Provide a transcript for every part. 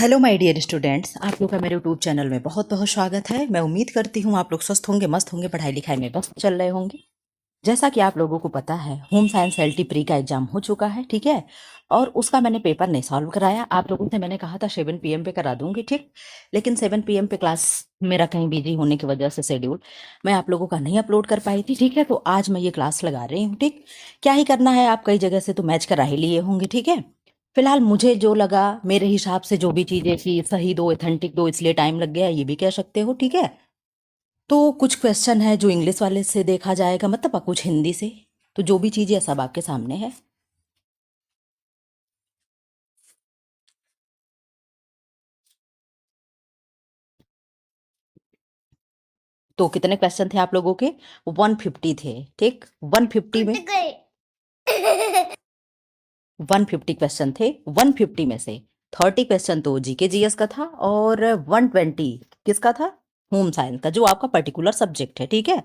Hello my dear students, आप लोग का मेरे यूट्यूब चैनल में बहुत बहुत स्वागत है। मैं उम्मीद करती हूँ आप लोग स्वस्थ होंगे, मस्त होंगे, पढ़ाई लिखाई में मस्त चल रहे होंगे। जैसा कि आप लोगों को पता है, होम साइंस एलटी प्री का एग्जाम हो चुका है, ठीक है। और उसका मैंने पेपर नहीं सॉल्व कराया। आप लोगों से मैंने कहा था 7 PM पे करा दूंगी, ठीक। लेकिन 7 PM पे क्लास मेरा कहीं बिजी होने की वजह से शेड्यूल मैं आप लोगों का नहीं अपलोड कर पाई थी, ठीक है। तो आज मैं ये क्लास लगा रही हूँ, ठीक। क्या ही करना है, आप कई जगह से तो मैच करा ही लिए होंगे, ठीक है। फिलहाल मुझे जो लगा, मेरे हिसाब से जो भी चीजें थी सही दो, ऑथेंटिक दो, इसलिए टाइम लग गया, ये भी कह सकते हो, ठीक है। तो कुछ क्वेश्चन है जो इंग्लिश वाले से देखा जाएगा, मतलब कुछ हिंदी से। तो जो भी चीजें सब आपके सामने है। तो कितने क्वेश्चन थे आप लोगों के? 150 थे, ठीक। 150 में 150 क्वेश्चन थे। 150 में से 30 क्वेश्चन तो जीके जीएस का था और 120 किसका था? होम साइंस का, जो आपका पर्टिकुलर सब्जेक्ट है, ठीक है।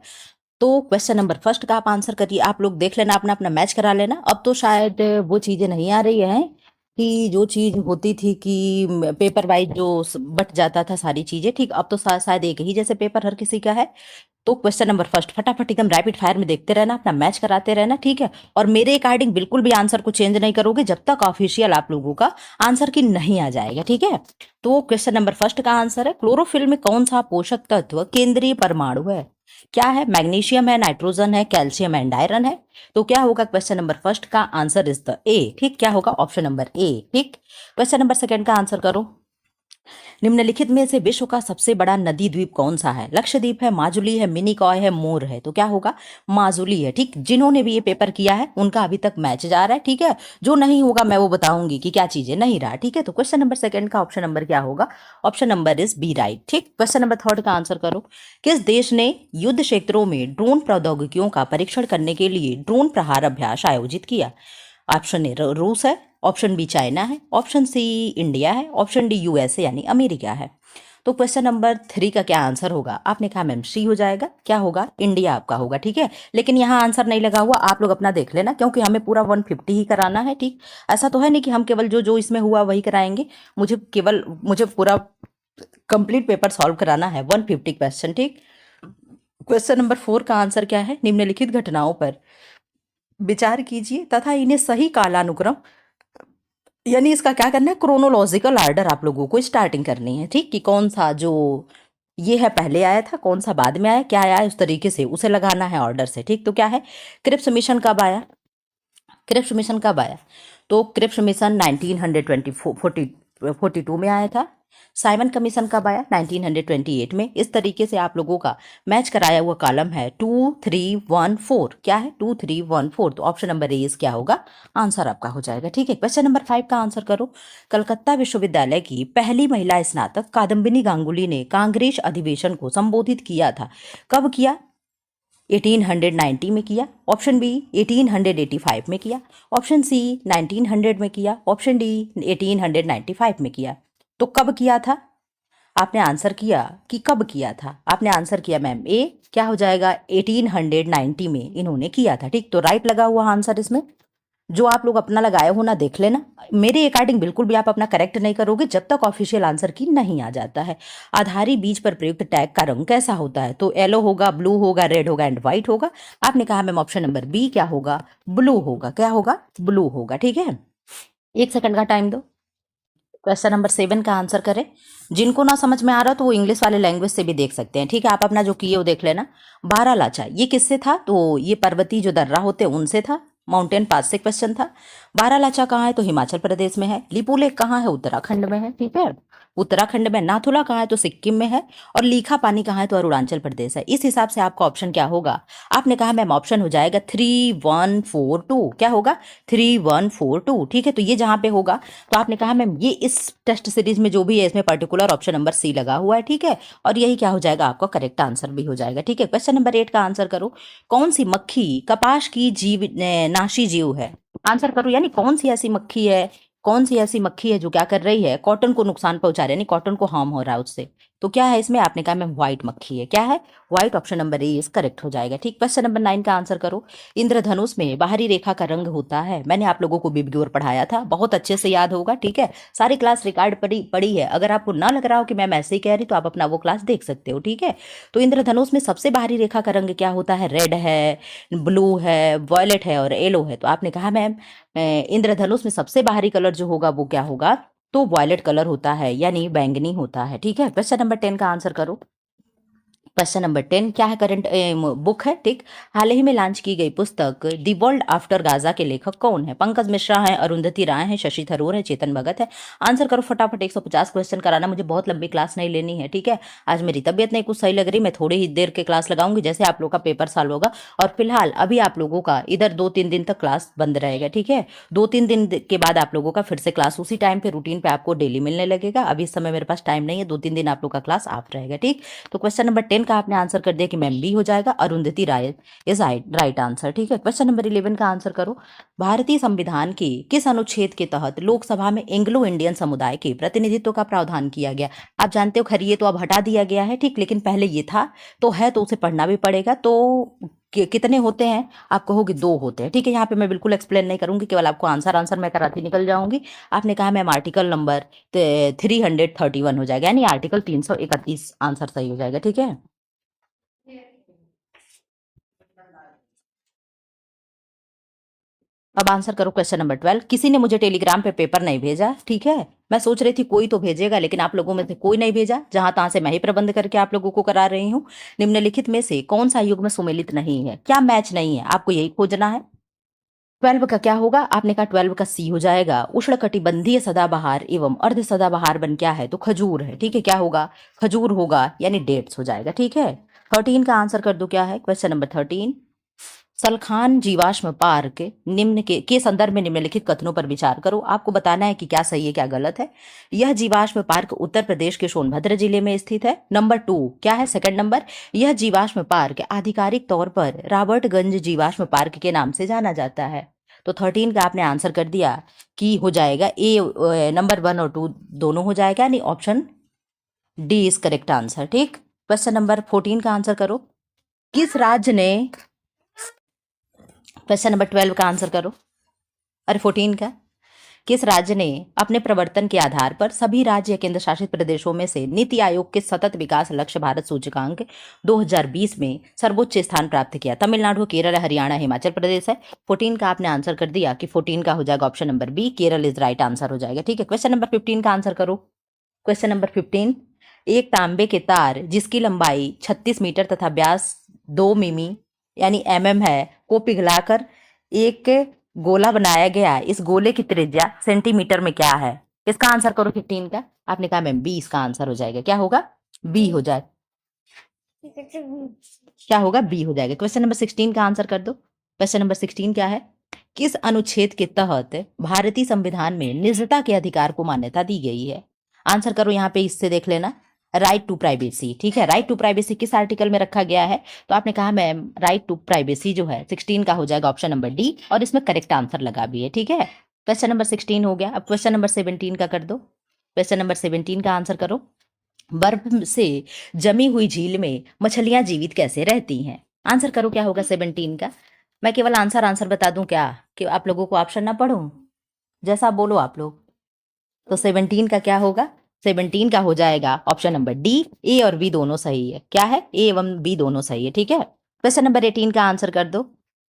तो क्वेश्चन नंबर फर्स्ट का आप आंसर करिए। आप लोग देख लेना, अपना अपना मैच करा लेना। अब तो शायद वो चीजें नहीं आ रही हैं कि जो चीज होती थी कि पेपर वाइज जो बट जाता था सारी चीजें, ठीक। अब तो शायद एक ही जैसे पेपर हर किसी का है। तो क्वेश्चन नंबर फर्स्ट फटाफट एकदम रैपिड फायर में देखते रहना, अपना मैच कराते रहना, ठीक है। और मेरे अकॉर्डिंग बिल्कुल भी आंसर को चेंज नहीं करोगे जब तक ऑफिशियल आप लोगों का आंसर की नहीं आ जाएगा, ठीक है। तो क्वेश्चन नंबर फर्स्ट का आंसर है, क्लोरोफिल में कौन सा पोषक तत्व केंद्रीय परमाणु है? क्या है? मैग्नीशियम है, नाइट्रोजन है, कैल्शियम एंड आयरन है। तो क्या होगा क्वेश्चन नंबर फर्स्ट का आंसर? इज द ए, ठीक। क्या होगा? ऑप्शन नंबर ए, ठीक। क्वेश्चन नंबर सेकंड का आंसर करो। निम्नलिखित में से विश्व का सबसे बड़ा नदी द्वीप कौन सा है? लक्षद्वीप है, माजुली है, मिनिकॉय है, मोर है। तो क्या होगा? माजुली है, ठीक। जिन्होंने भी ये पेपर किया है उनका अभी तक मैच जा रहा है, ठीक है। जो नहीं होगा मैं वो बताऊंगी कि क्या चीजें नहीं रहा, ठीक है। तो क्वेश्चन नंबर सेकंड का ऑप्शन नंबर क्या होगा? Option number is B, right, ठीक। क्वेश्चन नंबर थर्ड का आंसर करो। किस देश ने युद्ध क्षेत्रों में ड्रोन प्रौद्योगिकियों का परीक्षण करने के लिए ड्रोन प्रहार अभ्यास आयोजित किया? ऑप्शन ए रूस है, ऑप्शन बी चाइना है, ऑप्शन सी इंडिया है, ऑप्शन डी यूएसए यानी अमेरिका है। तो क्वेश्चन नंबर 3 का क्या आंसर होगा? आपने कहा मैम सी हो जाएगा। क्या होगा? इंडिया आपका होगा, ठीक है। लेकिन यहाँ आंसर नहीं लगा हुआ, आप लोग अपना देख लेना, क्योंकि हमें पूरा 150 ही कराना है, ठीक। ऐसा तो है नहीं कि हम केवल जो जो इसमें हुआ वही कराएंगे। मुझे पूरा कंप्लीट पेपर सॉल्व कराना है, 150 क्वेश्चन, ठीक। क्वेश्चन नंबर 4 का आंसर क्या है? निम्नलिखित घटनाओं पर विचार कीजिए तथा इन्हें सही कालानुक्रम, यानी इसका क्या करना है, क्रोनोलॉजिकल ऑर्डर आप लोगों को स्टार्टिंग करनी है, ठीक। कि कौन सा जो ये है पहले आया था, कौन सा बाद में आया, क्या आया, उस तरीके से उसे लगाना है ऑर्डर से, ठीक। तो क्या है? क्रिप्स मिशन कब आया? क्रिप्स मिशन कब आया? तो क्रिप्स मिशन 1942 में आया था। साइमन कमीशन कब आया? 1928 में। इस तरीके से आप लोगों का मैच कराया हुआ कॉलम है 2314। क्या है? 2314। तो ऑप्शन नंबर ए क्या होगा? आंसर आपका हो जाएगा, ठीक है। क्वेश्चन नंबर 5 का आंसर करो। कलकत्ता विश्वविद्यालय की पहली महिला स्नातक कादम्बिनी गांगुली ने कांग्रेस अधिवेशन को संबोधित किया था। कब किया? 1890 में किया, ऑप्शन बी 1885 में किया, ऑप्शन सी 1900 में किया, ऑप्शन डी 1895 में किया। तो कब किया था? आपने आंसर किया कि कब किया था, आपने आंसर किया मैम ए। क्या हो जाएगा? 1890 में इन्होंने किया था, ठीक। तो राइट लगा हुआ आंसर इसमें। जो आप लोग अपना लगाए हो ना, देख लेना। मेरे अकॉर्डिंग बिल्कुल भी आप अपना करेक्ट नहीं करोगे जब तक ऑफिशियल आंसर की नहीं आ जाता है। आधारी बीज पर प्रयुक्त टैग का रंग कैसा होता है? तो येलो होगा, ब्लू होगा, रेड होगा एंड व्हाइट होगा। आपने कहा मैम ऑप्शन नंबर बी क्या होगा? ब्लू होगा। क्या होगा? ब्लू होगा, ठीक है। 1 सेकंड का टाइम दो। क्वेश्चन नंबर 7 का आंसर करें। जिनको ना समझ में आ रहा तो वो इंग्लिश वाले लैंग्वेज से भी देख सकते हैं, ठीक है। आप अपना जो किए वो देख लेना। बारह लाचा ये किससे था? तो ये पर्वतीय जो दर्रा होते हैं उनसे था। माउंटेन पास से क्वेश्चन था। बारह लाचा कहाँ है? तो हिमाचल प्रदेश में है। लिपू लेक कहाँ है? उत्तराखंड में है, ठीक है। उत्तराखंड में। नाथुला कहाँ है? तो सिक्किम में है। और लीखा पानी कहाँ है? तो अरुणाचल प्रदेश है। इस हिसाब से आपका ऑप्शन क्या होगा? आपने कहा मैम ऑप्शन हो जाएगा 3142। क्या होगा? 3142, ठीक है। तो ये जहां पे होगा, तो आपने कहा मैम ये इस टेस्ट सीरीज में जो भी है इसमें पर्टिकुलर ऑप्शन नंबर सी लगा हुआ है, ठीक है। और यही क्या हो जाएगा? आपका करेक्ट आंसर भी हो जाएगा, ठीक है। क्वेश्चन नंबर 8 का आंसर करो। कौन सी मक्खी कपास की नाशी जीव है? आंसर करो। यानी कौन सी ऐसी मक्खी है, कौन सी ऐसी मक्खी है जो क्या कर रही है? कॉटन को नुकसान पहुंचा रही है, यानी कॉटन को हार्म हो रहा है उससे। तो क्या है इसमें, आपने कहा मैम व्हाइट मक्खी है, क्या है white, option number A is correct हो जाएगा। ठीक, क्वेश्चन नंबर 9 का आंसर करो। इंद्रधनुष में बाहरी रेखा का रंग होता है, मैंने आप लोगों को बिबग्योर पढ़ाया था, बहुत अच्छे से याद होगा। ठीक है, सारी क्लास रिकॉर्ड पड़ी है, अगर आपको ना लग रहा हो कि मैम ऐसे ही कह रही तो आप अपना वो क्लास देख सकते हो। ठीक है, तो इंद्रधनुष में सबसे बाहरी रेखा का रंग क्या होता है, रेड है, ब्लू है, वॉयलेट है और येलो है। तो आपने कहा मैम इंद्रधनुष में सबसे बाहरी कलर जो होगा वो क्या होगा, तो वॉयलेट कलर होता है, यानी बैंगनी होता है। ठीक है, क्वेश्चन नंबर 10 का आंसर करो। क्वेश्चन नंबर 10 क्या है, करंट बुक है। ठीक, हाल ही में लॉन्च की गई पुस्तक दी वर्ल्ड आफ्टर गाजा के लेखक कौन है, पंकज मिश्रा है, अरुंधति राय है, शशि थरूर है, चेतन भगत है। आंसर करो फटाफट, 150 क्वेश्चन कराना, मुझे बहुत लंबी क्लास नहीं लेनी है। ठीक है, आज मेरी तबीयत नहीं कुछ सही लग रही, मैं थोड़ी ही देर के क्लास लगाऊंगी जैसे आप लोग का पेपर सॉल्व होगा। और फिलहाल अभी आप लोगों का इधर 2-3 दिन तक क्लास बंद रहेगा। ठीक है, 2-3 दिन के बाद आप लोगों का फिर से क्लास उसी टाइम पे रूटीन पे आपको डेली मिलने लगेगा। अभी इस समय मेरे पास टाइम नहीं है, 2-3 दिन आप लोग का क्लास ऑफ रहेगा। ठीक, तो क्वेश्चन नंबर 10 का आपने आंसर कर दिया कि मैम बी हो जाएगा, अरुंधति राय इज राइट आंसर। ठीक है, क्वेश्चन नंबर 11 का आंसर करो। भारतीय संविधान के किस अनुच्छेद के तहत लोकसभा में एंग्लो इंडियन समुदाय के प्रतिनिधित्व का प्रावधान किया गया। आप जानते हो खैर ये तो अब हटा दिया गया है। ठीक, लेकिन पहले ये था तो है, तो उसे पढ़ना भी पड़ेगा। तो कितने होते हैं, आप कहोगे 2 होते हैं। ठीक है, यहाँ पे मैं बिल्कुल एक्सप्लेन नहीं करूंगी, केवल आपको आंसर मैं कराती निकल जाऊंगी। आपने कहा मैम आर्टिकल नंबर 331 हो जाएगा, यानी आर्टिकल 331 आंसर सही हो जाएगा। ठीक है, अब आंसर करो क्वेश्चन नंबर 12। किसी ने मुझे टेलीग्राम पे पेपर नहीं भेजा। ठीक है, मैं सोच रही थी कोई तो भेजेगा, लेकिन आप लोगों में से कोई नहीं भेजा, जहां तहां से मैं ही प्रबंध करके आप लोगों को करा रही हूँ। निम्नलिखित में से कौन सा युग्म सुमेलित नहीं है, क्या मैच नहीं है, आपको यही खोजना है। 12 का क्या होगा, आपने कहा 12 का सी हो जाएगा, उष्णकटिबंधीय सदाबहार एवं अर्ध सदाबहार वन क्या है, तो खजूर है। ठीक है, क्या होगा, खजूर होगा, यानी डेट्स हो जाएगा। ठीक है, 13 का आंसर कर दो, क्या है क्वेश्चन नंबर 13। सलखान जीवाश्म पार्क निम्न के संदर्भ में निम्नलिखित कथनों पर विचार करो, आपको बताना है कि क्या सही है क्या गलत है। यह जीवाश्म पार्क उत्तर प्रदेश के सोनभद्र जिले में स्थित है। नंबर 2 क्या है, सेकंड नंबर, यह जीवाश्म पार्क आधिकारिक तौर पर रॉबर्टगंज जीवाश्म पार्क के नाम से जाना जाता है। तो 13 का आपने आंसर कर दिया कि हो जाएगा ए, नंबर 1 और 2 दोनों हो जाएगा, यानी option D is correct answer. ठीक, क्वेश्चन नंबर 14 का आंसर करो। किस राज्य ने, क्वेश्चन नंबर 12 का आंसर करो, अरे 14 का, किस राज्य ने अपने प्रवर्तन के आधार पर सभी राज्य या केंद्र शासित प्रदेशों में से नीति आयोग के सतत विकास लक्ष्य भारत सूचकांक 2020 में सर्वोच्च स्थान प्राप्त किया। तमिलनाडु, केरल, हरियाणा, हिमाचल प्रदेश है। 14 का आपने आंसर कर दिया कि 14 का हो जाएगा option number B, Kerala is right answer हो जाएगा। ठीक है, क्वेश्चन नंबर 15 का आंसर करो। क्वेश्चन नंबर 15, एक तांबे के तार जिसकी लंबाई 36 मीटर तथा व्यास 2 मिमी यानी है को पिघलाकर एक गोला बनाया गया, इस गोले की त्रिज्या सेंटीमीटर में क्या है। इसका आंसर करो 15 का, आपने कहा मैम बी इसका आंसर हो जाएगा, क्या होगा, बी हो जाए, क्या होगा, बी हो जाएगा। क्वेश्चन नंबर 16 का आंसर कर दो। क्वेश्चन नंबर 16 क्या है, किस अनुच्छेद के तहत भारतीय संविधान में निजता के अधिकार को मान्यता दी गई है। आंसर करो, यहाँ पे इससे देख लेना, राइट टू प्राइवेसी। ठीक है, राइट टू प्राइवेसी किस आर्टिकल में रखा गया है, तो आपने कहा मैम राइट टू प्राइवेसी जो है 16 का हो जाएगा ऑप्शन नंबर डी, और इसमें करेक्ट आंसर लगा भी है। ठीक है, क्वेश्चन नंबर 16 हो गया। अब क्वेश्चन नंबर 17 का कर दो। क्वेश्चन नंबर 17 का आंसर करो। बर्फ से जमी हुई झील में मछलियां जीवित कैसे रहती हैं। आंसर करो, क्या होगा 17 का। मैं केवल आंसर बता दूं क्या, कि आप लोगों को ऑप्शन ना पढ़ूं, जैसा बोलो आप लोग। तो 17 का क्या होगा, 17 का हो जाएगा ऑप्शन नंबर डी, ए और बी दोनों सही है। क्या है, ए एवं बी दोनों सही है। ठीक है, क्वेश्चन नंबर 18 का आंसर कर दो।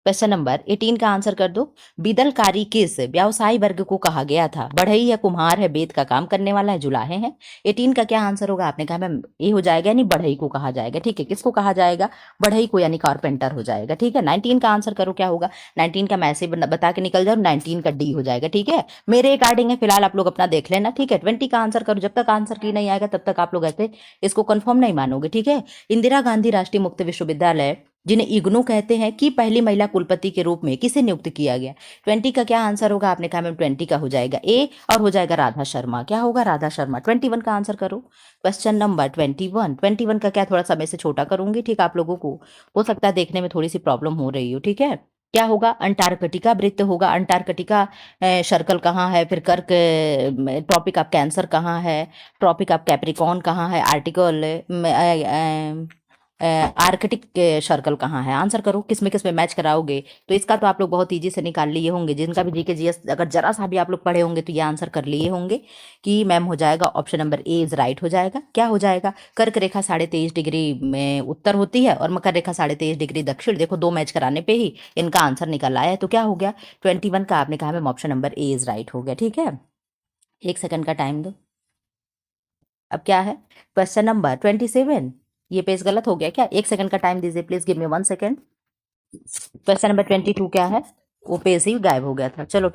क्वेश्चन नंबर 18 का आंसर कर दो। बिदलकारी किस व्यवसायी वर्ग को कहा गया था, बढ़ई है, कुम्हार है, बेत का काम करने वाला है, जुलाहे हैं। 18 का क्या आंसर होगा, आपने कहा मैम ये हो जाएगा, यानी बढ़ई को कहा जाएगा। ठीक है, किसको कहा जाएगा, बढ़ई को, यानी कारपेंटर हो जाएगा। ठीक है, 19 का आंसर करो, क्या होगा। 19 का मैं ऐसे बता के निकल जाऊँ, 19 का डी हो जाएगा। ठीक है, मेरे अकॉर्डिंग है, फिलहाल आप लोग अपना देख लेना। ठीक है, 20 का आंसर करो, जब तक आंसर की नहीं आएगा तब तक आप लोग ऐसे इसको कंफर्म नहीं मानोगे। ठीक है, इंदिरा गांधी राष्ट्रीय मुक्त विश्वविद्यालय जिन्हें इग्नू कहते हैं की पहली महिला कुलपति के रूप में किसे नियुक्त किया गया। 20 का क्या आंसर होगा, आपने कहा मैम 20 का हो जाएगा ए, और हो जाएगा राधा शर्मा। क्या होगा, राधा शर्मा। 21 का आंसर करो। क्वेश्चन नंबर 21 का क्या, थोड़ा सा मैं से छोटा करूंगी। ठीक, आप लोगों को हो सकता है देखने में थोड़ी सी प्रॉब्लम हो रही हो। ठीक है, क्या होगा? अंटार्कटिका वृत्त होगा। अंटार्कटिका सर्कल कहाँ है? फिर कर्क ट्रॉपिक ऑफ कैंसर कहाँ है? ट्रॉपिक ऑफ कैप्रिकॉर्न कहाँ है? आर्टिकल आर्कटिक सर्कल कहाँ है? आंसर करो, किस में मैच कराओगे? तो इसका तो आप लोग बहुत इजी से निकाल लिए होंगे, जिनका भी जीके जीएस अगर जरा सा भी आप लोग पढ़े होंगे तो ये आंसर कर लिए होंगे कि मैम हो जाएगा option number A is right हो जाएगा। क्या हो जाएगा? कर्क रेखा 23.5 डिग्री में उत्तर होती है और मकर रेखा 23.5 डिग्री दक्षिण। देखो, दो मैच कराने पे ही इनका आंसर निकल आया है। तो क्या हो गया? 21 का आपने कहा ma'am option number A is right हो गया। ठीक है, 1 सेकंड का टाइम दो। अब क्या है? Question number 27। ये पेज गलत हो गया क्या? 1 सेकंड का टाइम दीजिए please, give me 1 second. Question number 22 क्या है? वो पेज ही गायब हो गया था। चलो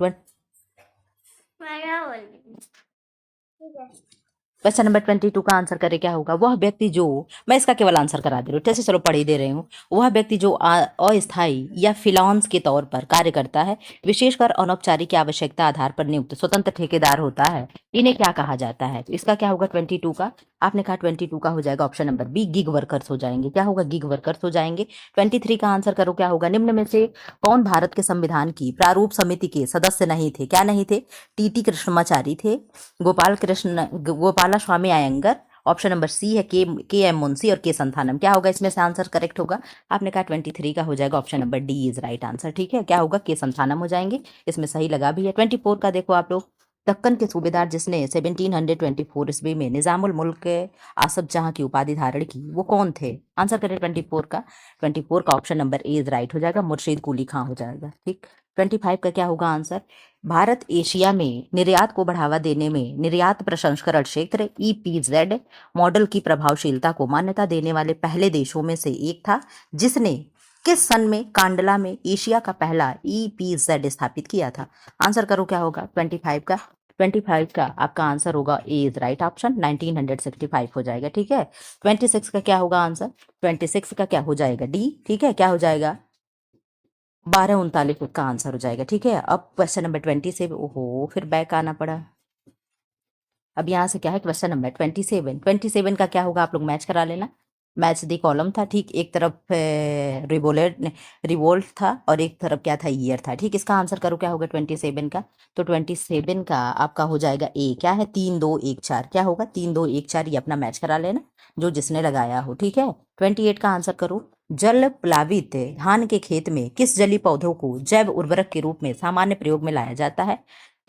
क्वेश्चन नंबर 22 का आंसर करे क्या होगा? वह व्यक्ति जो, मैं इसका केवल आंसर करा दे रही हूँ, जैसे चलो पढ़ ही दे रही हूँ। वह व्यक्ति जो अस्थायी या फ्रीलांस के तौर पर कार्य करता है, विशेषकर अनौपचारिक की आवश्यकता आधार पर नियुक्त स्वतंत्र ठेकेदार होता है, इन्हें क्या कहा जाता है? तो इसका क्या होगा 22 का? आपने कहा 22 का हो जाएगा option number B, gig workers हो जाएंगे। क्या होगा? गिग वर्कर्स हो जाएंगे। 23 का आंसर करो, क्या होगा? निम्न में से कौन भारत के संविधान की प्रारूप समिति के सदस्य नहीं थे? क्या नहीं थे? टीटी कृष्णमाचारी थे, गोपाला स्वामी अयंगर, ऑप्शन नंबर सी है के एम मुंशी और के संथानम। क्या होगा इसमें से आंसर करेक्ट होगा? आपने कहा 23 का हो जाएगा option number D is right answer. ठीक है, क्या होगा? के संथानम हो जाएंगे। इसमें सही लगा भी है। 24 का देखो आप लोग, दक्कन के सूबेदार जिसने 1724 ईस्वी में निजामुल मुल्क आसफ जहां की उपाधि धारण की, वो कौन थे? आंसर करें 24 का। 24 का option number A is right हो जाएगा, मुर्शीद कुली खां हो जाएगा। ठीक, 25 का क्या होगा आंसर? भारत एशिया में निर्यात को बढ़ावा देने में निर्यात प्रसंस्करण क्षेत्र ईपीजेड मॉडल की प्रभावशीलता को मान्यता देने वाले पहले देशों में से एक था, जिसने किस सन में कांडला में एशिया का पहला ईपीजेड स्थापित किया था? आंसर करो, क्या होगा 25 का? 25 का आपका आंसर होगा ए इज राइट ऑप्शन, 1965 हो जाएगा। ठीक है, 26 का क्या होगा आंसर? 26 का क्या हो जाएगा? डी। ठीक है, क्या हो जाएगा? 1239 का आंसर हो जाएगा। ठीक है, अब क्वेश्चन नंबर 20 से, ओहो फिर बैक आना पड़ा। अब यहाँ से क्या है? क्वेश्चन नंबर 27 का क्या होगा? आप लोग मैच करा लेना। मैच दी कॉलम था। ठीक, एक तरफ रिवोल्ट था और एक तरफ क्या था? ईयर था। ठीक, इसका आंसर करो, क्या होगा 27 का? तो 27 का आपका हो जाएगा ए। क्या है? 3214। क्या होगा? 3214, ये अपना मैच करा लेना जो जिसने लगाया हो। ठीक है, 28 का आंसर करो। जल प्लावित धान के खेत में किस जलीय पौधों को जैव उर्वरक के रूप में सामान्य प्रयोग में लाया जाता है?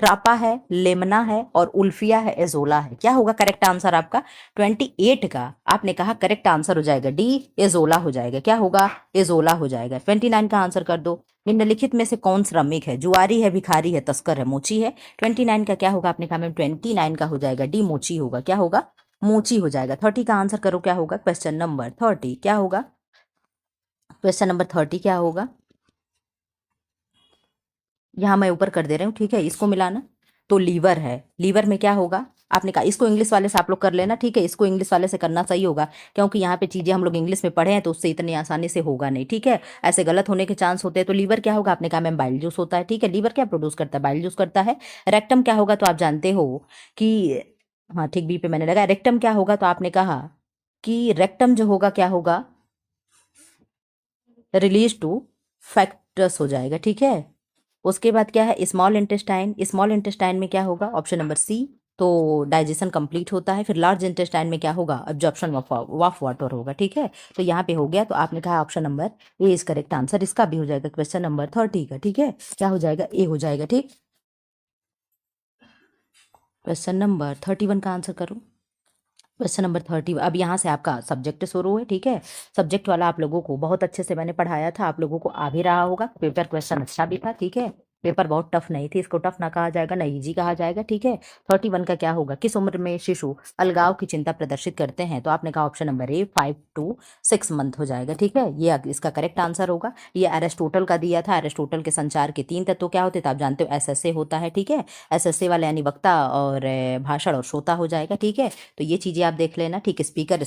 ट्रापा है, लेमना है और उल्फिया है, एजोला है। क्या होगा करेक्ट आंसर आपका? 28 का आपने कहा करेक्ट आंसर हो जाएगा डी, एजोला हो जाएगा। क्या होगा? एजोला हो जाएगा। 29 का आंसर कर दो। निम्नलिखित में से कौन श्रमिक है? जुआरी है, भिखारी है, तस्कर है, मोची है। 29 का क्या होगा? आपने कहा मैम 29 का हो जाएगा डी, मोची होगा। क्या होगा? मोची हो जाएगा। 30 का आंसर करो, क्या होगा? क्वेश्चन नंबर 30 क्या होगा? क्वेश्चन नंबर 30 क्या होगा? यहाँ मैं ऊपर कर दे रही हूँ। ठीक है, इसको मिलाना। तो लीवर है, लीवर में क्या होगा? आपने कहा इसको इंग्लिश वाले से आप लोग कर लेना। ठीक है, इसको इंग्लिश वाले से करना सही होगा, क्योंकि यहाँ पे चीजें हम लोग इंग्लिश में पढ़े हैं तो उससे इतनी आसानी से होगा नहीं। ठीक है, ऐसे गलत होने के चांस होते हैं। तो लीवर क्या होगा? आपने कहा मैम बाइल जूस होता है। ठीक है, लीवर क्या प्रोड्यूस करता है? बाइल जूस करता है। रेक्टम क्या होगा? तो आप जानते हो कि, हाँ ठीक, बी पे मैंने लगा। रेक्टम क्या होगा? तो आपने कहा कि रेक्टम जो होगा क्या होगा? रिलीज टू फैक्टस हो जाएगा। ठीक है, उसके बाद क्या है? Small intestine. स्मॉल इंटेस्टाइन में क्या होगा? ऑप्शन नंबर सी, तो डाइजेशन कंप्लीट होता है। फिर लार्ज इंटेस्टाइन में क्या होगा? एब्जॉर्प्शन ऑफ वाटर होगा। ठीक है, तो यहाँ पे हो गया। तो आपने कहा option number A is correct answer. इसका भी हो जाएगा क्वेश्चन नंबर 30 का। ठीक है, क्या हो जाएगा? ए हो जाएगा। ठीक, क्वेश्चन नंबर 31 का आंसर करो। Question number 30। अब यहाँ से आपका सब्जेक्ट शुरू है। ठीक है, सब्जेक्ट वाला आप लोगों को बहुत अच्छे से मैंने पढ़ाया था, आप लोगों को आ भी रहा होगा। पेपर क्वेश्चन अच्छा भी था। ठीक है, पेपर बहुत टफ नहीं थी, इसको टफ ना कहा जाएगा ना इजी कहा जाएगा। ठीक है, 31 का क्या होगा? किस उम्र में शिशु अलगाव की चिंता प्रदर्शित करते हैं? तो आपने कहा option number A 5 to 6 month हो जाएगा। ठीक है, ये इसका करेक्ट आंसर होगा। ये एरिस्टोटल का दिया था। एरिस्टोटल के संचार के 3 तत्व क्या होते थे? आप जानते हो एसएसए होता है। ठीक है, एसएसए वाले यानी वक्ता और भाषण और श्रोता हो जाएगा। ठीक है, तो ये चीजें आप देख लेना। ठीक है, स्पीकर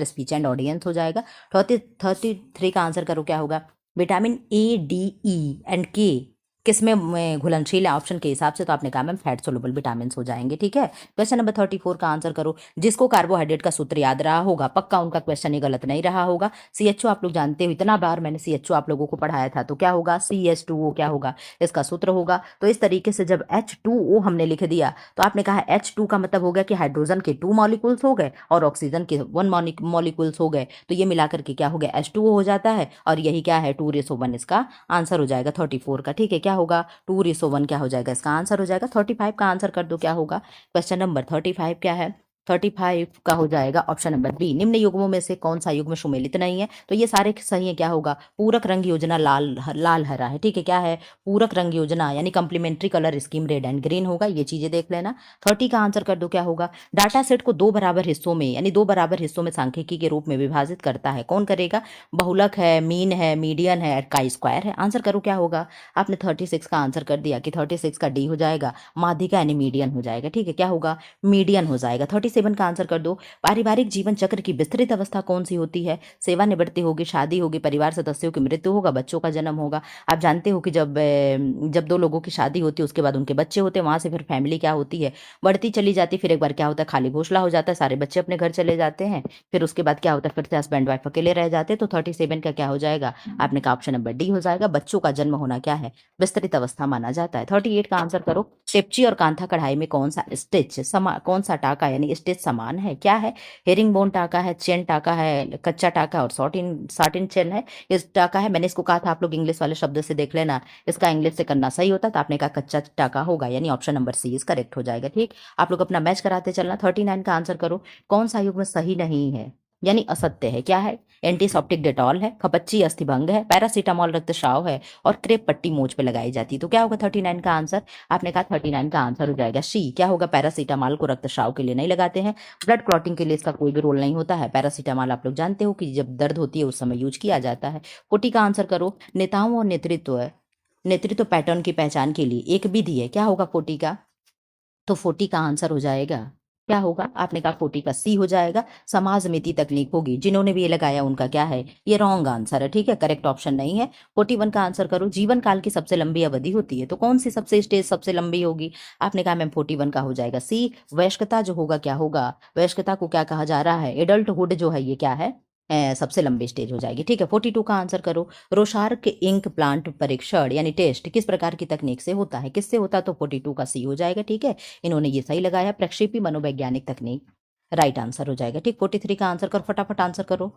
स्पीच एंड ऑडियंस हो जाएगा। 33 का आंसर करो, क्या होगा? Vitamin A, D, E and के किसमें घुलनशील है ऑप्शन के हिसाब से, तो आपने कहा मैम फैट सोलुबल विटामिन हो जाएंगे। ठीक है, क्वेश्चन नंबर 34 का आंसर करो। जिसको कार्बोहाइड्रेट का सूत्र याद रहा होगा, पक्का उनका क्वेश्चन ही गलत नहीं रहा होगा। CHO आप लोग जानते हो, इतना बार मैंने CHO आप लोगों को पढ़ाया था, तो क्या होगा CH2O क्या होगा, इसका सूत्र होगा। तो इस तरीके से जब H2O हमने लिख दिया तो आपने कहा H2 का मतलब हो गया कि हाइड्रोजन के 2 मॉलिक्यूल्स हो गए और ऑक्सीजन के 1 मॉलिक्यूल्स हो गए, तो ये मिलाकर के क्या हो गया H2O हो जाता है, और यही क्या है 2:1 इसका आंसर हो जाएगा 34 का। ठीक है, क्या होगा 2:1 क्या हो जाएगा, इसका आंसर हो जाएगा 35 का आंसर कर दो क्या होगा। क्वेश्चन नंबर 35 क्या है, 35 का हो जाएगा ऑप्शन नंबर बी। निम्न युग्मों में से कौन सा युग्म सुमेलित नहीं है, तो ये सारे सही है, क्या होगा पूरक रंग योजना लाल लाल हरा है। ठीक है, क्या है पूरक रंग योजना यानी complementary colour scheme red and green होगा, ये चीजें देख लेना। 30 का आंसर कर दो क्या होगा। डाटा सेट को 2 बराबर हिस्सों में यानी 2 बराबर हिस्सों में सांख्यिकी के रूप में विभाजित करता है, कौन करेगा, बहुलक है, मीन है, मीडियन है, काई स्क्वायर है। आंसर करो क्या होगा। आपने 36 का आंसर कर दिया कि 36 का डी हो जाएगा, माध्यिका यानी मीडियन हो जाएगा। ठीक है, क्या होगा मीडियन हो जाएगा। 37 का आंसर कर दो। पारिवारिक जीवन चक्र की विस्तृत अवस्था कौन सी होती है, सेवानिवृत्ति होगी, शादी होगी, परिवार सदस्यों की मृत्यु होगा, बच्चों का जन्म होगा। आप जानते हो कि जब 2 लोगों की शादी होती है उसके बाद उनके बच्चे होते हैं, वहां से फिर फैमिली क्या होती है बढ़ती चली जाती है, फिर एक बार क्या होता है खाली घोषला हो जाता है, सारे बच्चे अपने घर चले जाते हैं, फिर उसके बाद क्या होता है फिर से हस्बैंड वाइफ अकेले रह जाते हैं। तो 37 का क्या हो जाएगा, आपने कहा ऑप्शन नंबर डी हो जाएगा। बच्चों का जन्म होना क्या है विस्तृत अवस्था माना जाता है। 38 का आंसर करो। टेपची और कांथा कढ़ाई में कौन सा स्टिच कौन सा टाका यानी स्टिच समान है, क्या है हेरिंग बोन टाका है, चेन टाका है, कच्चा टाका और साटिन चेन है, इस टाका है। मैंने इसको कहा था आप लोग इंग्लिश वाले शब्द से देख लेना, इसका इंग्लिश से करना सही होता, तो आपने कहा कच्चा टाका होगा, यानी option number C is correct हो जाएगा। ठीक, आप लोग अपना मैच कराते चलना। 39 का आंसर करो। कौन सा युग्म सही नहीं है यानी असत्य है, क्या है एंटीसेप्टिक डेटॉल है, खपच्ची अस्थिभंग है, पैरासीटामोल रक्तस्राव है और क्रेप पट्टी मूंछ पे लगाई जाती है, तो क्या होगा 39 का आंसर। आपने कहा 39 का आंसर हो जाएगा सी, क्या होगा पैरासीटामोल को रक्तस्राव के लिए नहीं लगाते हैं, ब्लड क्लॉटिंग के लिए इसका कोई भी रोल नहीं होता है। पैरासीटामोल आप लोग जानते हो कि जब दर्द होती है उस समय यूज किया जाता है। 40 का आंसर करो। नेताओं और नेतृत्व पैटर्न की पहचान के लिए एक विधि है, क्या होगा 40 का, तो 40 का आंसर हो जाएगा क्या होगा, आपने कहा 40 का सी हो जाएगा समाज मिति तकनीक होगी। जिन्होंने भी ये लगाया उनका क्या है, ये रॉन्ग आंसर है। ठीक है, करेक्ट ऑप्शन नहीं है। 41 का आंसर करो। जीवन काल की सबसे लंबी अवधि होती है, तो कौन सी सबसे स्टेज सबसे लंबी होगी, आपने कहा मैम 41 का हो जाएगा सी वयस्कता जो होगा क्या होगा, वयस्कता को क्या कहा जा रहा है एडल्टहुड जो है ये क्या है सबसे लंबी स्टेज हो जाएगी। ठीक है, 42 का आंसर करो। रोशार्क इंक प्लांट परीक्षण यानी टेस्ट किस प्रकार की तकनीक से होता है, किससे होता है, तो 42 का सी हो जाएगा। ठीक है, इन्होंने ये सही लगाया, प्रक्षेपी मनोवैज्ञानिक तकनीक राइट आंसर हो जाएगा। ठीक, 43 का आंसर करो, फटाफट आंसर करो।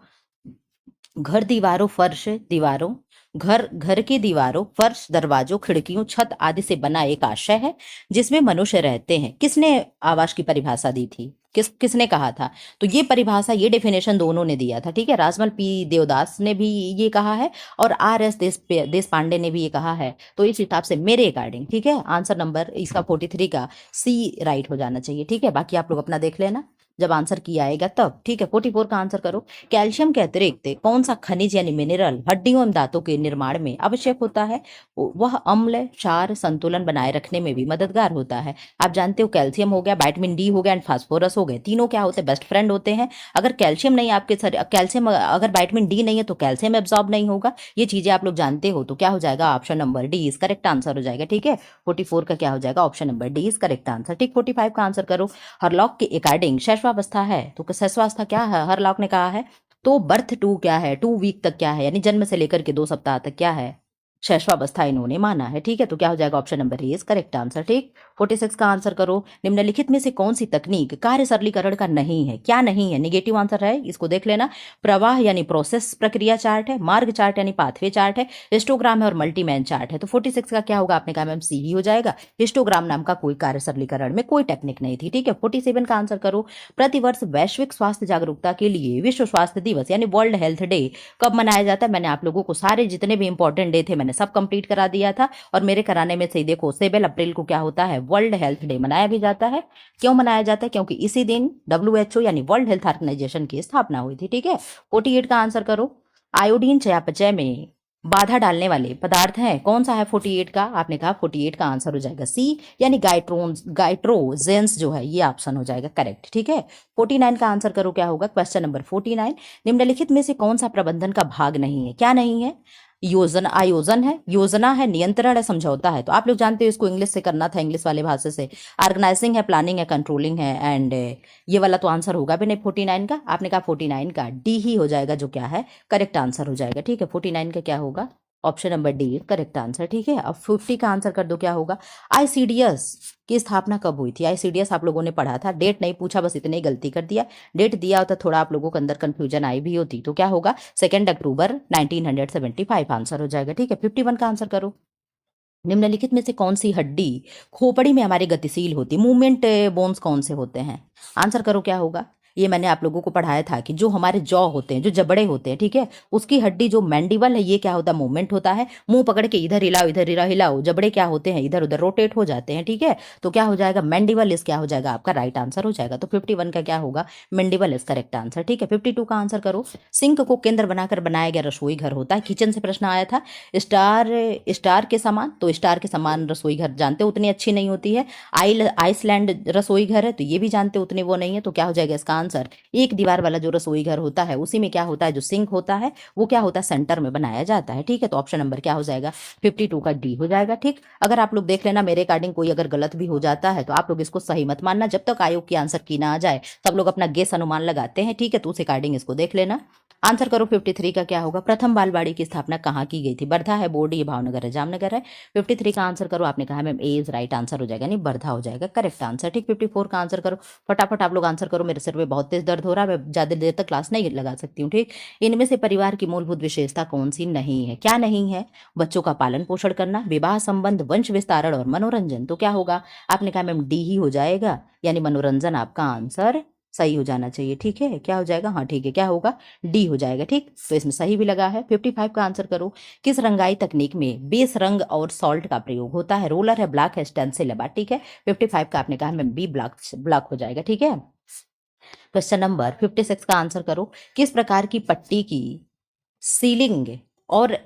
घर दीवारों फर्श दीवारों घर की दीवारों फर्श दरवाजों खिड़कियों छत आदि से बना एक आशय है जिसमें मनुष्य रहते हैं। किसने आवास की परिभाषा दी थी, किसने कहा था, तो ये परिभाषा ये डेफिनेशन दोनों ने दिया था। ठीक है, राजमल पी देवदास ने भी ये कहा है और RS देश पांडे ने भी ये कहा है। तो इस हिसाब से मेरे अकॉर्डिंग ठीक है आंसर नंबर इसका 43 का सी राइट हो जाना चाहिए। ठीक है, बाकी आप लोग अपना देख लेना जब आंसर किया आएगा तब। ठीक है, 44 का आंसर करो। कैल्शियम के अतिरिक्त कौन सा खनिज यानी मिनरल हड्डियों एवं दांतों के निर्माण में आवश्यक होता है, वह अम्ल क्षार संतुलन बनाए रखने में भी मददगार होता है। आप जानते हो कैल्शियम हो गया, विटामिन डी हो गया एंड फास्फोरस हो गए, तीनों क्या होते हैं बेस्ट फ्रेंड होते हैं। अगर कैल्शियम नहीं आपके कैल्शियम अगर विटामिन डी नहीं है तो कैल्शियम एब्जॉर्ब नहीं होगा, ये चीजें आप लोग जानते हो, तो क्या हो जाएगा option number D is correct answer हो जाएगा। ठीक है, 44 का क्या हो जाएगा option number D is correct answer. ठीक, 45 का आंसर करो। हरलॉक के अकॉर्डिंग शैशवावस्था है, तो शैशवावस्था क्या है हरलॉक ने कहा है, तो बर्थ टू क्या है 2 वीक तक क्या है यानी जन्म से लेकर के 2 सप्ताह तक क्या है शैशवावस्था इन्होंने माना है। ठीक है, तो क्या हो जाएगा option number A is correct answer. ठीक, 46 का आंसर करो। निम्नलिखित में से कौन सी तकनीक कार्य सरलीकरण का नहीं है, क्या नहीं है, निगेटिव आंसर है, इसको देख लेना। प्रवाह यानी प्रोसेस प्रक्रिया चार्ट है, मार्ग चार्ट यानी पाथवे चार्ट है, हिस्टोग्राम है और मल्टीमैन चार्ट है। तो 46 का क्या होगा, आपने कहा मैम सी ही हो जाएगा। हिस्टोग्राम नाम का कोई कार्य सरलीकरण में कोई टेक्निक नहीं थी। ठीक है, 47 का आंसर करो। प्रतिवर्ष वैश्विक स्वास्थ्य जागरूकता के लिए विश्व स्वास्थ्य दिवस यानी वर्ल्ड हेल्थ डे कब मनाया जाता है, मैंने आप लोगों को सारे जितने भी इंपॉर्टेंट डे थे मैंने सब कंप्लीट करा दिया था, और मेरे कराने में से देखो 7 अप्रैल को क्या होता है वर्ल्ड हेल्थ डे मनाया भी जाता है। क्यों मनाया जाता है, क्योंकि इसी दिन WHO यानी वर्ल्ड हेल्थ ऑर्गेनाइजेशन की स्थापना हुई थी। ठीक है, 48 का आंसर करो। आयोडीन चयापचय में बाधा डालने वाले पदार्थ हैं, कौन सा है 48 का, आपने कहा 48 का आंसर हो जाएगा सी यानी गाइट्रोजेंस जो है ये ऑप्शन हो जाएगा करेक्ट। ठीक है, 49 का आंसर करो क्या होगा, क्वेश्चन नंबर 49। निम्नलिखित में से कौन सा प्रबंधन का भाग नहीं है, क्या नहीं है, योजना आयोजन है, योजना है, नियंत्रण है, समझौता है। तो आप लोग जानते हो इसको इंग्लिश से करना था, इंग्लिश वाले भाषा से। ऑर्गेनाइजिंग है, प्लानिंग है, कंट्रोलिंग है, एंड ये वाला तो आंसर होगा भी नहीं 49 का। आपने कहा 49 का डी ही हो जाएगा, जो क्या है करेक्ट आंसर हो जाएगा। ठीक है, 49 का क्या होगा, option number D correct answer. ठीक है, अब 50 का आंसर कर दो, क्या होगा। आईसीडीएस की स्थापना कब हुई थी। आईसीडीएस आप लोगों ने पढ़ा था, डेट नहीं पूछा, बस इतने ही गलती कर दिया। डेट दिया होता थोड़ा आप लोगों के अंदर कंफ्यूजन आई भी होती, तो क्या होगा 2 अक्टूबर 1975 आंसर हो जाएगा। ठीक है, 51 का आंसर करो। निम्नलिखित में से कौन सी हड्डी खोपड़ी में हमारे गतिशील होती है। मूवमेंट बोन्स कौन से होते हैं, आंसर करो क्या होगा। ये मैंने आप लोगों को पढ़ाया था कि जो हमारे जॉ होते हैं, जो जबड़े होते हैं, ठीक है, उसकी हड्डी जो मैंडिबल है, ये क्या होता है, मूवमेंट होता है। मुंह पकड़ के इधर हिलाओ, इधर हिलाओ, जबड़े क्या होते हैं, इधर उधर रोटेट हो जाते हैं। ठीक है, तो क्या हो जाएगा, मैंडिबल इस क्या हो जाएगा, आपका राइट आंसर हो जाएगा। तो 51 का क्या होगा, मैंडिबल इज करेक्ट आंसर। ठीक है, 52 का आंसर करो। सिंक को केंद्र बनाकर बनाया गया रसोई घर होता है। किचन से प्रश्न आया था। स्टार स्टार के समान, तो स्टार के समान रसोई घर जानते हो उतनी अच्छी नहीं होती है। आइसलैंड रसोई घर है, तो ये भी जानते हो उतने वो नहीं है। तो क्या हो जाएगा इसका आंसर, एक दीवार वाला जो रसोई घर होता है उसी में क्या होता है, जो सिंक होता है वो क्या होता है, सेंटर में बनाया जाता है। ठीक है, तो ऑप्शन नंबर क्या हो जाएगा, 52 का डी हो जाएगा। ठीक, अगर आप लोग देख लेना मेरे अकॉर्डिंग कोई अगर गलत भी हो जाता है तो आप लोग इसको सही मत मानना, जब तक आयोग की आंसर की ना आ जाए सब लोग अपना गेस अनुमान लगाते हैं। ठीक है, तो उस अकॉर्डिंग इसको देख लेना। आंसर करो 53 का क्या होगा। प्रथम बालवाड़ी की स्थापना कहाँ की गई थी। वर्धा है, बोर्ड ये भावनगर है, जामनगर है। 53 का आंसर करो। आपने कहा ma'am A is right answer हो जाएगा, नहीं वर्धा हो जाएगा करेक्ट आंसर। ठीक, 54 का आंसर करो। फटाफट आप लोग आंसर करो, मेरे सिर में बहुत तेज दर्द हो रहा है, मैं ज्यादा देर तक क्लास नहीं लगा सकती हूँ। ठीक, इनमें से परिवार की मूलभूत विशेषता कौन सी नहीं है। क्या नहीं है, बच्चों का पालन पोषण करना, विवाह संबंध, वंश विस्तारण और मनोरंजन। तो क्या होगा, आपने कहा मैम डी ही हो जाएगा, यानी मनोरंजन आपका आंसर सही हो जाना चाहिए। ठीक है, क्या हो जाएगा, हाँ ठीक है, क्या होगा, डी हो जाएगा। ठीक, तो इसमें सही भी लगा है। 55 का आंसर करो। किस रंगाई तकनीक में बेस रंग और सॉल्ट का प्रयोग होता है। रोलर है, ब्लैक है, स्टेंसिल है बात। ठीक है, 55 का आपने कहा मैम बी ब्लैक ब्लैक हो जाएगा। ठीक है, क्वेश्चन नंबर 56 का आंसर करो। किस प्रकार की पट्टी की सीलिंग और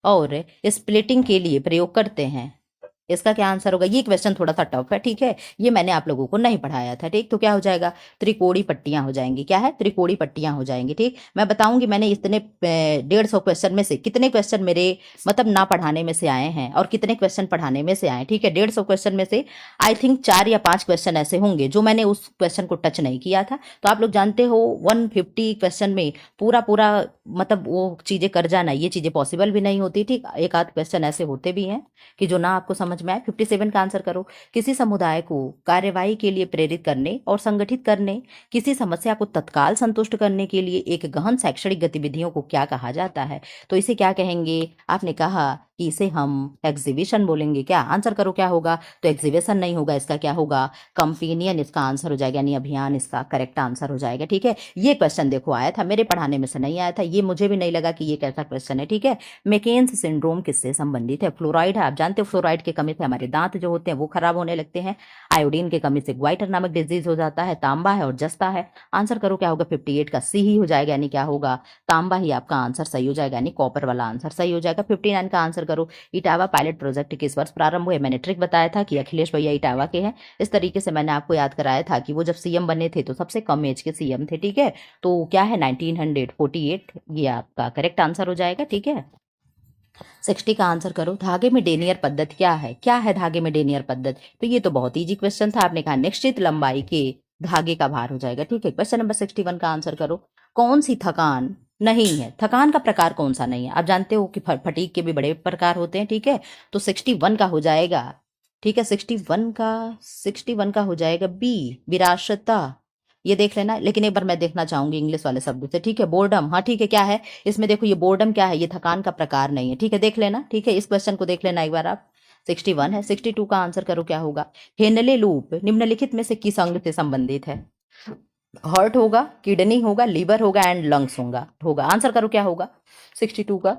स्प्लिटिंग के लिए प्रयोग करते हैं। इसका क्या आंसर होगा। ये क्वेश्चन थोड़ा सा टफ है, ठीक है, ये मैंने आप लोगों को नहीं पढ़ाया था। ठीक, तो क्या हो जाएगा, त्रिकोणी पट्टियां हो जाएंगी। क्या है, त्रिकोणी पट्टियां हो जाएंगी। ठीक, मैं बताऊंगी मैंने इतने 150 क्वेश्चन में से कितने क्वेश्चन मेरे मतलब ना पढ़ाने में से आए हैं और कितने क्वेश्चन पढ़ाने में से आए। ठीक है, 150 क्वेश्चन में से आई थिंक 4 या 5 क्वेश्चन ऐसे होंगे जो मैंने उस क्वेश्चन को टच नहीं किया था। तो आप लोग जानते हो 150 क्वेश्चन में पूरा पूरा मतलब वो चीजें कर जाना, ये चीजें पॉसिबल भी नहीं होती। ठीक, एक आध क्वेश्चन ऐसे होते भी हैं कि जो ना आपको समझ में आए। 57 का आंसर करो। किसी समुदाय को कार्यवाही के लिए प्रेरित करने और संगठित करने, किसी समस्या को तत्काल संतुष्ट करने के लिए एक गहन शैक्षणिक गतिविधियों को क्या कहा जाता है। तो इसे क्या कहेंगे, आपने कहा कि इसे हम एग्जीबिशन बोलेंगे। क्या आंसर करो, क्या होगा, तो एग्जीबिशन नहीं होगा, इसका क्या होगा, कंपेनियन इसका आंसर हो जाएगा, यानी अभियान इसका करेक्ट आंसर हो जाएगा। ठीक है, ये क्वेश्चन देखो आया था मेरे पढ़ाने में से नहीं आया था, ये मुझे भी नहीं लगा कि ये कैसा क्वेश्चन है। ठीक है, मेकेन्स सिंड्रोम किससे संबंधित है। फ्लोराइड है, आप जानते हो फ्लोराइड की कमी से हमारे दांत जो होते हैं वो खराब होने लगते हैं। आयोडीन की कमी से ग्वाइटर नामक डिजीज हो जाता है। तांबा है और जस्ता है। आंसर करो क्या होगा, 58 का सी ही हो जाएगा, यानी क्या होगा, तांबा ही आपका आंसर सही हो जाएगा, यानी कॉपर वाला आंसर सही हो जाएगा। 59 का आंसर करो। इटावा पायलट प्रोजेक्ट किस वर्ष प्रारंभ हुए। मैंने ट्रिक बताया था कि अखिलेश भैया इटावा के हैं। इस तरीके से मैंने आपको याद कराया था कि वो जब सीएम बने थे तो सबसे कम एज के सीएम थे। ठीक है, तो क्या है 1948, ये आपका करेक्ट आंसर हो जाएगा। ठीक है, 60 का आंसर करो। धागे में डेनियर पद्धति क्या है। क्या है धागे में डेनियर पद्धति, तो ये तो बहुत इजी क्वेश्चन था। आपने कहा निश्चित लंबाई के धागे का भार हो जाएगा। ठीक है, क्वेश्चन नंबर 61 का आंसर करो। कौन सी थकान नहीं है। थकान का प्रकार कौन सा नहीं है। आप जानते हो कि फटीग के भी बड़े प्रकार होते हैं। ठीक है, तो 61 का हो जाएगा। ठीक है, 61 का हो जाएगा बी, विरासता। ये देख लेना, लेकिन एक बार मैं देखना चाहूंगी इंग्लिश वाले शब्द से। ठीक है, बोर्डम, हाँ ठीक है, क्या है इसमें देखो, ये बोर्डम क्या है, ये थकान का प्रकार नहीं है। ठीक है, देख लेना। ठीक है, इस क्वेश्चन को देख लेना एक बार आप। 61 है। 62 का आंसर करो क्या होगा। हेनले लूप निम्नलिखित में से किस अंग से संबंधित है। हार्ट होगा, किडनी होगा, लीवर होगा एंड लंग्स होगा। आंसर करो क्या होगा 62 का।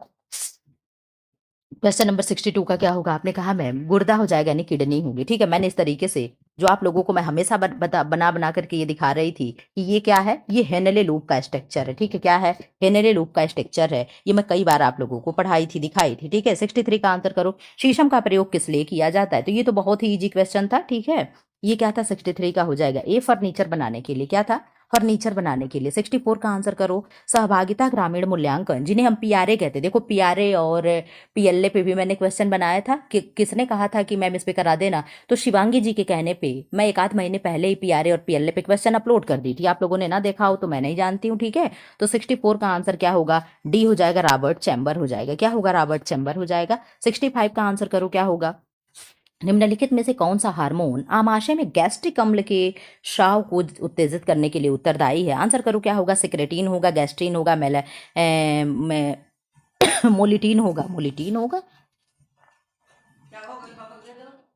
क्वेश्चन नंबर 62 का क्या होगा। आपने कहा मैम गुर्दा हो जाएगा, यानी किडनी होगी। ठीक है, मैंने इस तरीके से जो आप लोगों को मैं हमेशा बना बना करके ये दिखा रही थी कि ये क्या है, ये हेनले लूप का स्ट्रक्चर है। ठीक है, क्या है, हेनले लूप का स्ट्रक्चर है। ये मैं कई बार आप लोगों को पढ़ाई थी, दिखाई थी। ठीक है, 63 का आंसर करो। शीशम का प्रयोग किस लिए किया जाता है। तो ये तो बहुत ही ईजी क्वेश्चन था। ठीक है, ये क्या था 63 का हो जाएगा ए, फर्नीचर बनाने के लिए। क्या था, फर्नीचर बनाने के लिए। 64 का आंसर करो। सहभागिता ग्रामीण मूल्यांकन, जिन्हें हम पीआरए कहते हैं। देखो पीआरए और पीएलए पे भी मैंने क्वेश्चन बनाया था कि किसने कहा था कि मैम इस पे करा देना, तो शिवांगी जी के कहने पे मैं एक आध महीने पहले ही पीआरए और पीएलए पे क्वेश्चन अपलोड कर दी थी। आप लोगों ने ना देखा हो तो मैं नहीं जानती हूँ, ठीक है। तो 64 का आंसर क्या होगा, डी हो जाएगा, रॉबर्ट चैम्बर हो जाएगा। क्या होगा, रॉबर्ट चैम्बर हो जाएगा। 65 का आंसर करो, क्या होगा। निम्नलिखित में से कौन सा हार्मोन आमाशय में गैस्ट्रिक अम्ल के स्राव को उत्तेजित करने के लिए उत्तरदायी है। आंसर करो, क्या होगा। सिक्रेटिन होगा, गैस्ट्रिन होगा, मोलिटीन होगा, मोलिटीन होगा,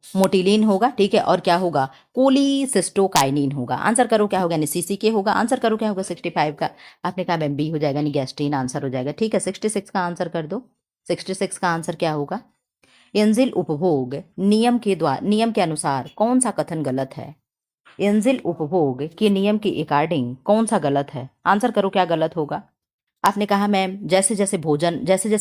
मोटिलिन होगा, ठीक है। और क्या होगा, कोलिसिस्टोकाइनिन होगा। आंसर करो क्या होगा, यानी सीसीके होगा। आंसर करो क्या होगा 65 का। आपने कहा मैम बी हो जाएगा, यानी गैस्ट्रिन आंसर हो जाएगा, ठीक है। 66 का आंसर कर दो। 66 का आंसर क्या होगा। एंजिल उपभोग नियम के अनुसार कौन सा कथन गलत है। एंजिल उपभोग के नियम के अकॉर्डिंग कौन सा गलत है। आंसर करो क्या गलत होगा। आपने कहा मैम जैसे जैसे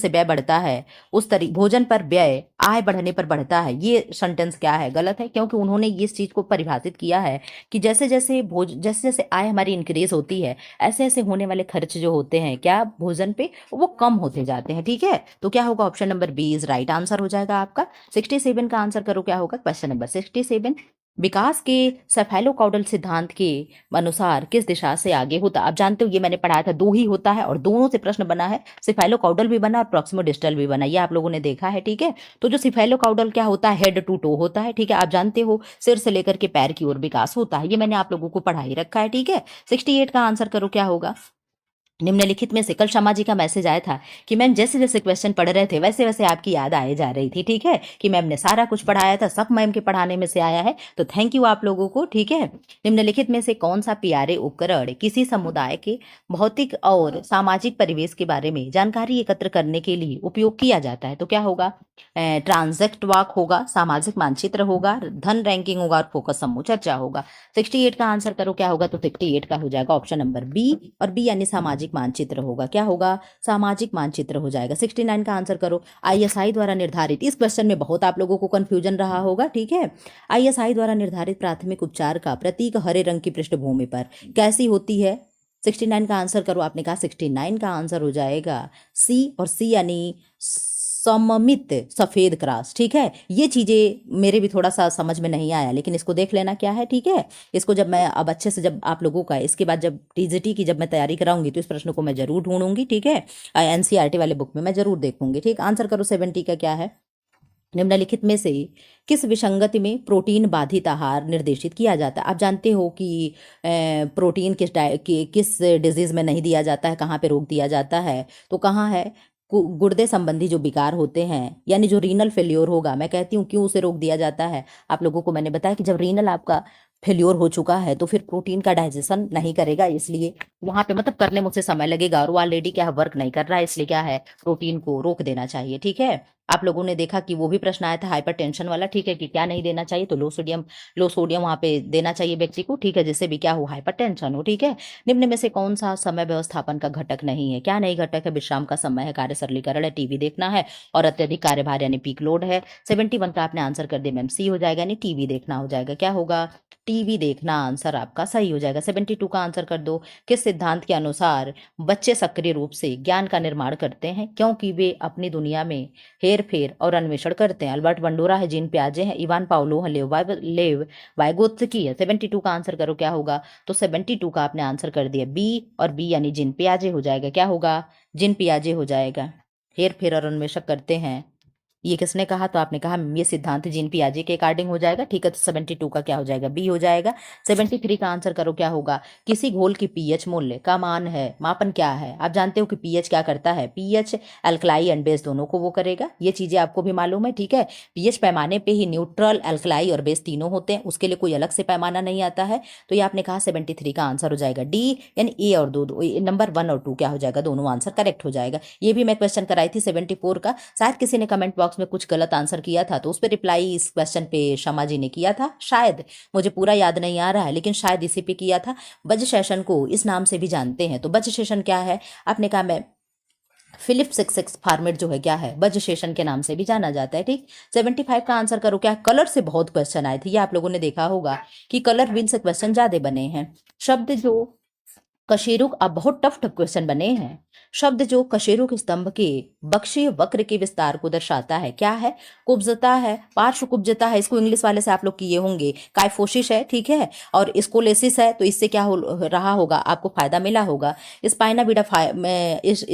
व्यय बढ़ता है उस तरीके भोजन पर व्यय आय बढ़ने पर बढ़ता है। ये सेंटेंस क्या है, गलत है, क्योंकि उन्होंने इस चीज को परिभाषित किया है कि जैसे जैसे आय हमारी इंक्रीज होती है ऐसे ऐसे होने वाले खर्च जो होते हैं क्या भोजन पे, वो कम होते जाते हैं, ठीक है। तो क्या होगा, option number B is right answer हो जाएगा आपका। 67 का आंसर करो, क्या होगा। क्वेश्चन नंबर 67, विकास के सेफेलोकाउडल सिद्धांत के अनुसार किस दिशा से आगे होता। आप जानते हो ये मैंने पढ़ाया था, दो ही होता है और दोनों से प्रश्न बना है। सिफेलोकाउडल भी बना और प्रॉक्सिमोडिस्टल भी बना, ये आप लोगों ने देखा है, ठीक है। तो जो सिफेलोकाउडल क्या होता है, हेड टू टो होता है, ठीक है। आप जानते हो सिर से लेकर के पैर की ओर विकास होता है, ये मैंने आप लोगों को पढ़ा ही रखा है, ठीक है। 68 का आंसर करो, क्या होगा। निम्नलिखित में से कल शर्मा जी का मैसेज आया था कि मैम जैसे जैसे क्वेश्चन पढ़ रहे थे वैसे वैसे आपकी याद आए जा रही थी, ठीक है, कि मैम ने सारा कुछ पढ़ाया था, सब मैम के पढ़ाने में से आया है, तो थैंक यू आप लोगों को, ठीक है। निम्नलिखित में से कौन सा पीआरए उपकरण किसी समुदाय के भौतिक और सामाजिक परिवेश के बारे में जानकारी एकत्र करने के लिए उपयोग किया जाता है। तो क्या होगा, ट्रांजैक्ट वॉक होगा, सामाजिक मानचित्र होगा, धन रैंकिंग होगा और फोकस समूह चर्चा होगा। 68 का आंसर करो, क्या होगा। तो 68 का हो जाएगा ऑप्शन नंबर बी, और बी यानी सामाजिक मानचित्र होगा। क्या होगा, सामाजिक मानचित्र हो जाएगा। 69 का आंसर करो। आईएसआई द्वारा निर्धारित, इस क्वेश्चन में बहुत आप लोगों को कंफ्यूजन रहा होगा, ठीक है। आईएसआई द्वारा निर्धारित प्राथमिक उपचार का प्रतीक हरे रंग की पृष्ठभूमि पर कैसी होती है। 69 का आंसर करो। आपने कहा 69 का आंसर हो जाएगा सी, और सी यानी सममित सफेद क्रॉस, ठीक है। ये चीजें मेरे भी थोड़ा सा समझ में नहीं आया, लेकिन इसको देख लेना क्या है, ठीक है। इसको जब मैं अब अच्छे से जब आप लोगों का इसके बाद जब टीजीटी की जब मैं तैयारी कराऊंगी तो इस प्रश्न को मैं जरूर ढूंढूंगी, ठीक है। एनसीईआरटी वाले बुक में मैं जरूर देखूंगी, ठीक। आंसर करो 70 का क्या है। निम्नलिखित में से किस विसंगति में प्रोटीन बाधित आहार निर्देशित किया जाता है। आप जानते हो कि प्रोटीन किस डिजीज में नहीं दिया जाता है, कहाँ पे रोक दिया जाता है, तो कहाँ है, गुर्दे संबंधी जो विकार होते हैं, यानी जो रीनल फेल्योर होगा। मैं कहती हूँ क्यों उसे रोक दिया जाता है, आप लोगों को मैंने बताया कि जब रीनल आपका फेल्योर हो चुका है तो फिर प्रोटीन का डाइजेशन नहीं करेगा, इसलिए वहां पे मतलब करने में उसे समय लगेगा, और वो ऑलरेडी क्या वर्क नहीं कर रहा है, इसलिए क्या है, प्रोटीन को रोक देना चाहिए, ठीक है। आप लोगों ने देखा कि वो भी प्रश्न आया था हाइपरटेंशन वाला, ठीक है, कि क्या नहीं देना चाहिए, तो लो सोडियम वहां पे देना चाहिए व्यक्ति को, ठीक है, जिससे भी क्या हो, हाइपरटेंशन हो, ठीक है। निम्न में से कौन सा समय व्यवस्थापन का घटक नहीं है। क्या नहीं घटक है, विश्राम का समय है, कार्य सरलीकरण है, टीवी देखना है, और अत्यधिक कार्यभार यानी पीक लोड है। 71 का आपने आंसर कर दिया मैम, सी हो जाएगा, यानी टीवी देखना हो जाएगा। क्या होगा, टीवी देखना आंसर आपका सही हो जाएगा। 72 का आंसर कर दो। किस सिद्धांत के अनुसार बच्चे सक्रिय रूप से ज्ञान का निर्माण करते हैं, क्योंकि वे अपनी दुनिया में हेर फेर और अन्वेषण करते हैं। अल्बर्ट बंडोरा है, जीन प्याजे हैं, इवान पाउलो है, लेव वाइगोत्स्की है। 72 का आंसर करो, क्या होगा। तो 72 का आपने आंसर कर दिया बी, और बी यानी जीन प्याजे हो जाएगा। क्या होगा, जीन प्याजे हो जाएगा, हेर फेर और अन्वेषण करते हैं। ये किसने कहा, तो आपने कहा ये सिद्धांत जीन पियाजे के अकॉर्डिंग हो जाएगा, ठीक है। तो 72 का क्या हो जाएगा, बी हो जाएगा। 73 का आंसर करो, क्या होगा। किसी घोल की पीएच मूल्य का मान है, मापन क्या है। आप जानते हो कि पीएच क्या करता है, पीएच अल्कलाई एंड बेस दोनों को वो करेगा, ये चीजें आपको भी मालूम है, ठीक है। पीएच पैमाने पे ही न्यूट्रल, अल्कलाई और बेस तीनों होते हैं, उसके लिए कोई अलग से पैमाना नहीं आता है। तो ये आपने कहा 73 का आंसर हो जाएगा डी, यानी ए और दो नंबर 1 और 2 क्या हो जाएगा, दोनों आंसर करेक्ट हो जाएगा। ये भी मैं क्वेश्चन कराई थी 74 का, शायद किसी ने कमेंट बॉक्स में कुछ गलत आंसर किया था, तो उस पर रिप्लाई इस क्वेश्चन पे शर्मा जी ने किया था, शायद, मुझे पूरा याद नहीं आ रहा है, लेकिन शायद इसी पे किया था। बज सेशन को इस नाम से भी जानते हैं, तो बज सेशन क्या है, आपने कहा मैं फिलिप 66 फॉर्मेट जो है क्या है, बज सेशन के नाम से भी जाना जाता है, ठीक। 75 का आंसर करो, क्या। कलर से बहुत क्वेश्चन आए थे, ये आप लोगों ने देखा होगा कि कलर विन से क्वेश्चन ज्यादा बने हैं। शब्द जो कशेरुक अब बहुत टफ टफ क्वेश्चन बने हैं। शब्द जो कशेरुक स्तंभ के बक्षीय वक्र के विस्तार को दर्शाता है क्या है? कुब्जता है, पार्श्व कुब्जता है, इसको इंग्लिश वाले से आप लोग किए होंगे। काइफोसिस है, ठीक है, और स्कोलेसिस है, तो इससे क्या हो रहा होगा, आपको फायदा मिला होगा। स्पाइना बिडा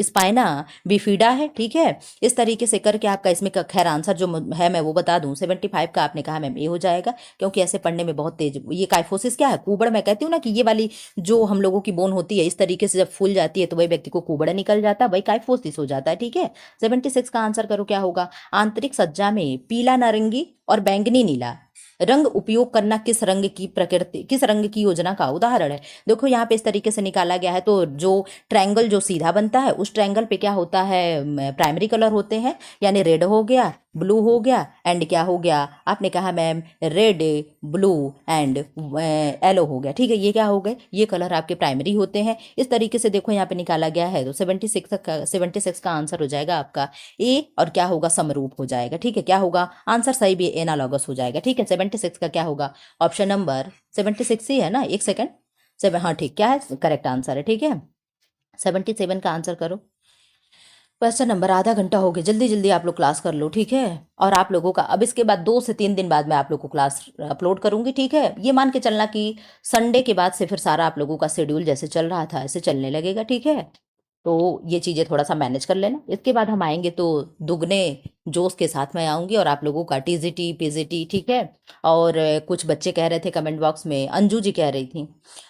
स्पाइना बिफिडा है, ठीक है। इस तरीके से करके आपका इसमें खैर आंसर जो है मैं वो बता दूं, 75 का आपने कहा मैम ये हो जाएगा, क्योंकि ऐसे पढ़ने में बहुत तेज। ये काइफोसिस क्या है? कुबड़। मैं कहती हूँ ना कि ये वाली जो हम लोगों की बोन होती है इस तरीके से जब फूल जाती है तो वही व्यक्ति को कुबड़ा निकल जाता है, वही काइफोसिस हो जाता है, ठीक है। 76 का आंसर करो क्या होगा? आंतरिक सज्जा में पीला, नारंगी और बैंगनी नीला रंग उपयोग करना किस रंग की प्रकृति, किस रंग की योजना का उदाहरण है? देखो यहाँ पे इस तरीके से निकाला गया है, तो जो ट्रायंगल जो सीधा बनता है उस ट्रायंगल पे क्या होता है, प्राइमरी कलर होते हैं, यानी रेड हो गया, ब्लू हो गया, एंड क्या हो गया, आपने कहा ma'am red, blue and yellow हो गया, ठीक है। ये क्या हो गए, ये कलर आपके प्राइमरी होते हैं। इस तरीके से देखो यहाँ पे निकाला गया है, तो 76 का आंसर हो जाएगा आपका ए, और क्या होगा, समरूप हो जाएगा, ठीक है। क्या होगा आंसर, सही भी एनालॉगस हो जाएगा, ठीक है। 76 का क्या होगा, ऑप्शन नंबर 76 ही है ना, एक सेकेंड, हाँ ठीक, क्या है करेक्ट आंसर है, ठीक है। 77 का आंसर करो। क्वेश्चन नंबर, आधा घंटा हो गया, जल्दी जल्दी आप लोग क्लास कर लो, ठीक है। और आप लोगों का अब इसके बाद 2 से 3 दिन बाद मैं आप लोग को क्लास अपलोड करूंगी, ठीक है। ये मान के चलना कि संडे के बाद से फिर सारा आप लोगों का शेड्यूल जैसे चल रहा था ऐसे चलने लगेगा, ठीक है। तो ये चीज़ें थोड़ा सा मैनेज कर लेना। इसके बाद हम आएंगे तो दुगने जोश के साथ में आऊँगी, और आप लोगों का टीजीटी पीजीटी, ठीक है। और कुछ बच्चे कह रहे थे कमेंट बॉक्स में, अंजू जी कह रही थी,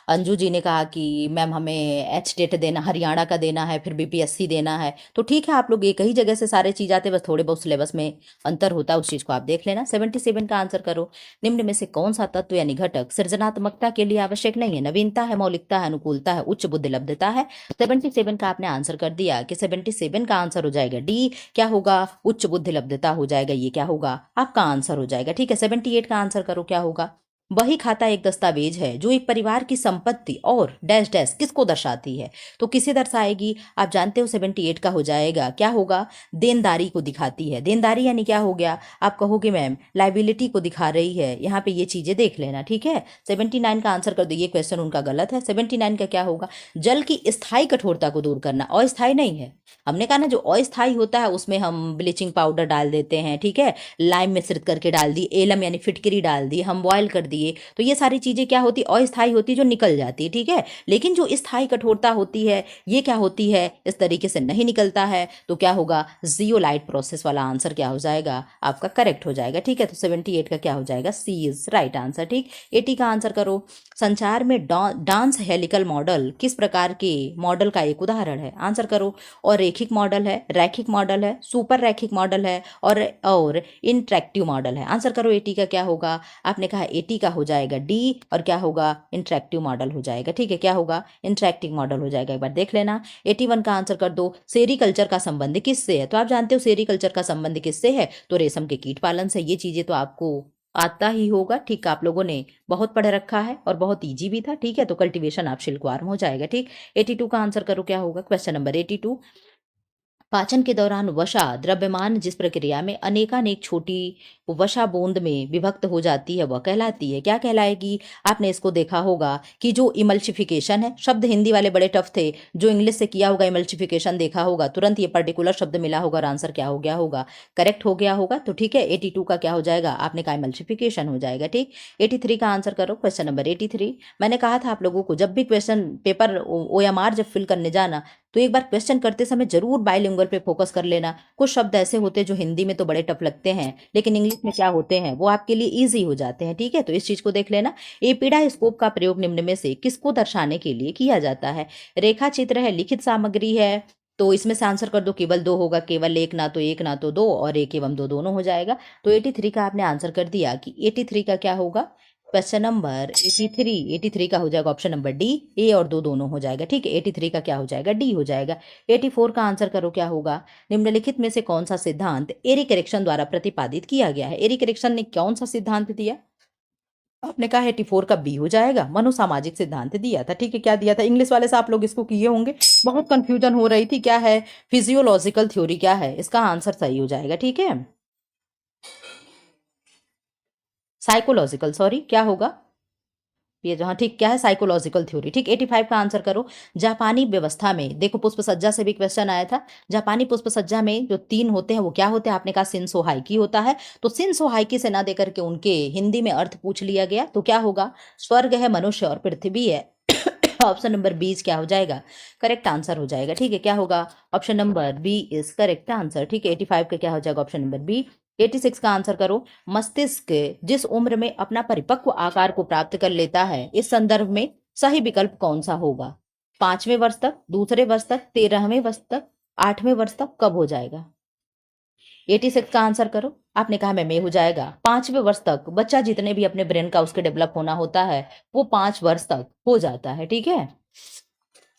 अंजू जी ने कहा कि मैम हमें एच टेट देना, हरियाणा का देना है, फिर बीपीएससी देना है। तो ठीक है, आप लोग एक ही जगह से सारे चीज़ आते, बस थोड़े बहुत सिलेबस में अंतर होता है, उस चीज़ को आप देख लेना। 77 का आंसर करो। निम्न में से कौन सा तत्व यानी घटक सृजनात्मकता के लिए आवश्यक नहीं है? नवीनता है, मौलिकता है, अनुकूलता है, उच्च बुद्धिलब्धता है। 77 का आपने आंसर कर दिया कि 77 का आंसर हो जाएगा डी, क्या होगा, उच्च बुद्धिलब्धता हो जाएगा, ये क्या होगा आपका आंसर हो जाएगा, ठीक है। 78 का आंसर करो क्या होगा। बही खाता एक दस्तावेज है जो एक परिवार की संपत्ति और डैश डैश किसको दर्शाती है? तो किसे दर्शाएगी, आप जानते हो। 78 का हो जाएगा, क्या होगा, देनदारी को दिखाती है। देनदारी यानी क्या हो गया, आप कहोगे मैम लाइबिलिटी को दिखा रही है, यहाँ पे ये चीजें देख लेना, ठीक है। 79 का आंसर कर दो, ये क्वेश्चन उनका गलत है। 79 का क्या होगा, जल की स्थायी कठोरता को दूर करना, अस्थायी नहीं है। हमने कहा ना जो अस्थायी होता है उसमें हम ब्लीचिंग पाउडर डाल देते हैं, ठीक है, लाइम मिश्रित करके डाल दी, एलम यानी फिटकरी डाल दी, हम बॉयल कर दिए, तो ये सारी चीजें क्या होती, अस्थायी होती, जो निकल जाती है, ठीक है। लेकिन जो स्थायी कठोरता होती है ये क्या होती है, इस तरीके से नहीं निकलता है, तो क्या होगा, जियोलाइट प्रोसेस वाला आंसर क्या हो जाएगा आपका, करेक्ट हो जाएगा, ठीक है। तो 78 का क्या हो जाएगा, सी इज राइट आंसर, ठीक। 80 का आंसर करो। संचार में डांस हेलिकल मॉडल किस प्रकार के मॉडल का एक उदाहरण है? आंसर करो। और रेखिक मॉडल है, रैखिक मॉडल है, सुपर रैखिक मॉडल है, और इंटरेक्टिव मॉडल है। आंसर करो 80 का क्या होगा, आपने कहा 80 का हो जाएगा डी, और क्या होगा, इंटरेक्टिव मॉडल हो जाएगा, ठीक है। क्या होगा, इंटरेक्टिव मॉडल हो जाएगा, एक बार देख लेना। 81 का आंसर कर दो। सेरीकल्चर का संबंध किससे है? तो आप जानते हो सेरीकल्चर का संबंध किससे है, तो रेशम के कीट पालन से। ये चीजें तो आपको आता ही होगा, ठीक, आप लोगों ने बहुत पढ़ रखा है और बहुत ईजी भी था, ठीक है। तो कल्टीवेशन आप शिल्कवार्म हो जाएगा, ठीक। 82 का आंसर करो क्या होगा, क्वेश्चन नंबर 82। पाचन के दौरान वसा द्रव्यमान जिस प्रक्रिया में अनेकानेक छोटी वसा बूंद में विभक्त हो जाती है वह कहलाती है, क्या कहलाएगी? आपने इसको देखा होगा कि जो इमल्सिफिकेशन है, शब्द हिंदी वाले बड़े टफ थे, जो इंग्लिश से किया होगा इमल्सिफिकेशन देखा होगा, तुरंत ये पर्टिकुलर शब्द मिला होगा और आंसर क्या हो गया होगा, करेक्ट हो गया होगा। तो ठीक है, 82 का क्या हो जाएगा, आपने कहा इमल्सिफिकेशन हो जाएगा, ठीक। 83 का आंसर करो, क्वेश्चन नंबर 83। मैंने कहा था आप लोगों को जब भी क्वेश्चन पेपर OMR जब फिल करने जाना तो एक बार क्वेश्चन करते समय जरूर बाइलिंगुअल पे फोकस कर लेना। कुछ शब्द ऐसे होते हैं जो हिंदी में तो बड़े टफ लगते हैं लेकिन इंग्लिश में क्या होते हैं वो आपके लिए इजी हो जाते हैं, ठीक है। तो इस चीज को देख लेना। एपिडाइस्कोप का प्रयोग निम्न में से किसको दर्शाने के लिए किया जाता है? रेखा चित्र है, लिखित सामग्री है, तो इसमें से आंसर कर दो। केवल दो होगा, केवल एक ना तो एक ना तो दो, और एक एवं दो दोनों हो जाएगा। तो 83 का आपने आंसर कर दिया कि 83 का क्या होगा, क्वेश्चन नंबर 83। 83 का हो जाएगा ऑप्शन नंबर डी, ए और दो दोनों हो जाएगा, ठीक है। 83 का क्या हो जाएगा, डी हो जाएगा। 84 का आंसर करो क्या होगा। निम्नलिखित में से कौन सा सिद्धांत एरिक एरिक्सन द्वारा प्रतिपादित किया गया है? एरिक एरिक्सन ने कौन सा सिद्धांत दिया? आपने कहा 84 का बी हो जाएगा, मनोसामाजिक सिद्धांत दिया था, ठीक है। क्या दिया था, इंग्लिश वाले से आप लोग इसको किए होंगे, बहुत कंफ्यूजन हो रही थी क्या है, फिजियोलॉजिकल थ्योरी क्या है, इसका आंसर सही हो जाएगा, ठीक है। साइकोलॉजिकल, सॉरी, क्या होगा, ये जहाँ ठीक क्या है, साइकोलॉजिकल थ्योरी। ठीक, 85 का आंसर करो। जापानी व्यवस्था में, देखो पुष्प सज्जा से भी क्वेश्चन आया था। जापानी पुष्प सज्जा में जो 3 होते हैं वो क्या होते हैं, आपने कहा शिन्सो हाइकी होता है। तो शिन्सो हाइकी से ना देकर के उनके हिंदी में अर्थ पूछ लिया गया, तो क्या होगा, स्वर्ग है, मनुष्य और पृथ्वी है। ऑप्शन नंबर बी क्या हो जाएगा, करेक्ट आंसर हो जाएगा। ठीक है, क्या होगा, option number B is correct answer. ठीक है, 85 का क्या हो जाएगा, ऑप्शन नंबर बी। 86 का आंसर करो। मस्तिष्क जिस उम्र में अपना परिपक्व आकार को प्राप्त कर लेता है, इस संदर्भ में सही विकल्प कौन सा होगा, 5वें वर्ष तक, दूसरे वर्ष तक, 13वें वर्ष तक, 8वें वर्ष तक, कब हो जाएगा। 86 का आंसर करो। आपने कहा मैं हो जाएगा 5वें वर्ष तक। बच्चा जितने भी अपने ब्रेन का उसके डेवलप होना होता है वो 5 वर्ष तक हो जाता है। ठीक है,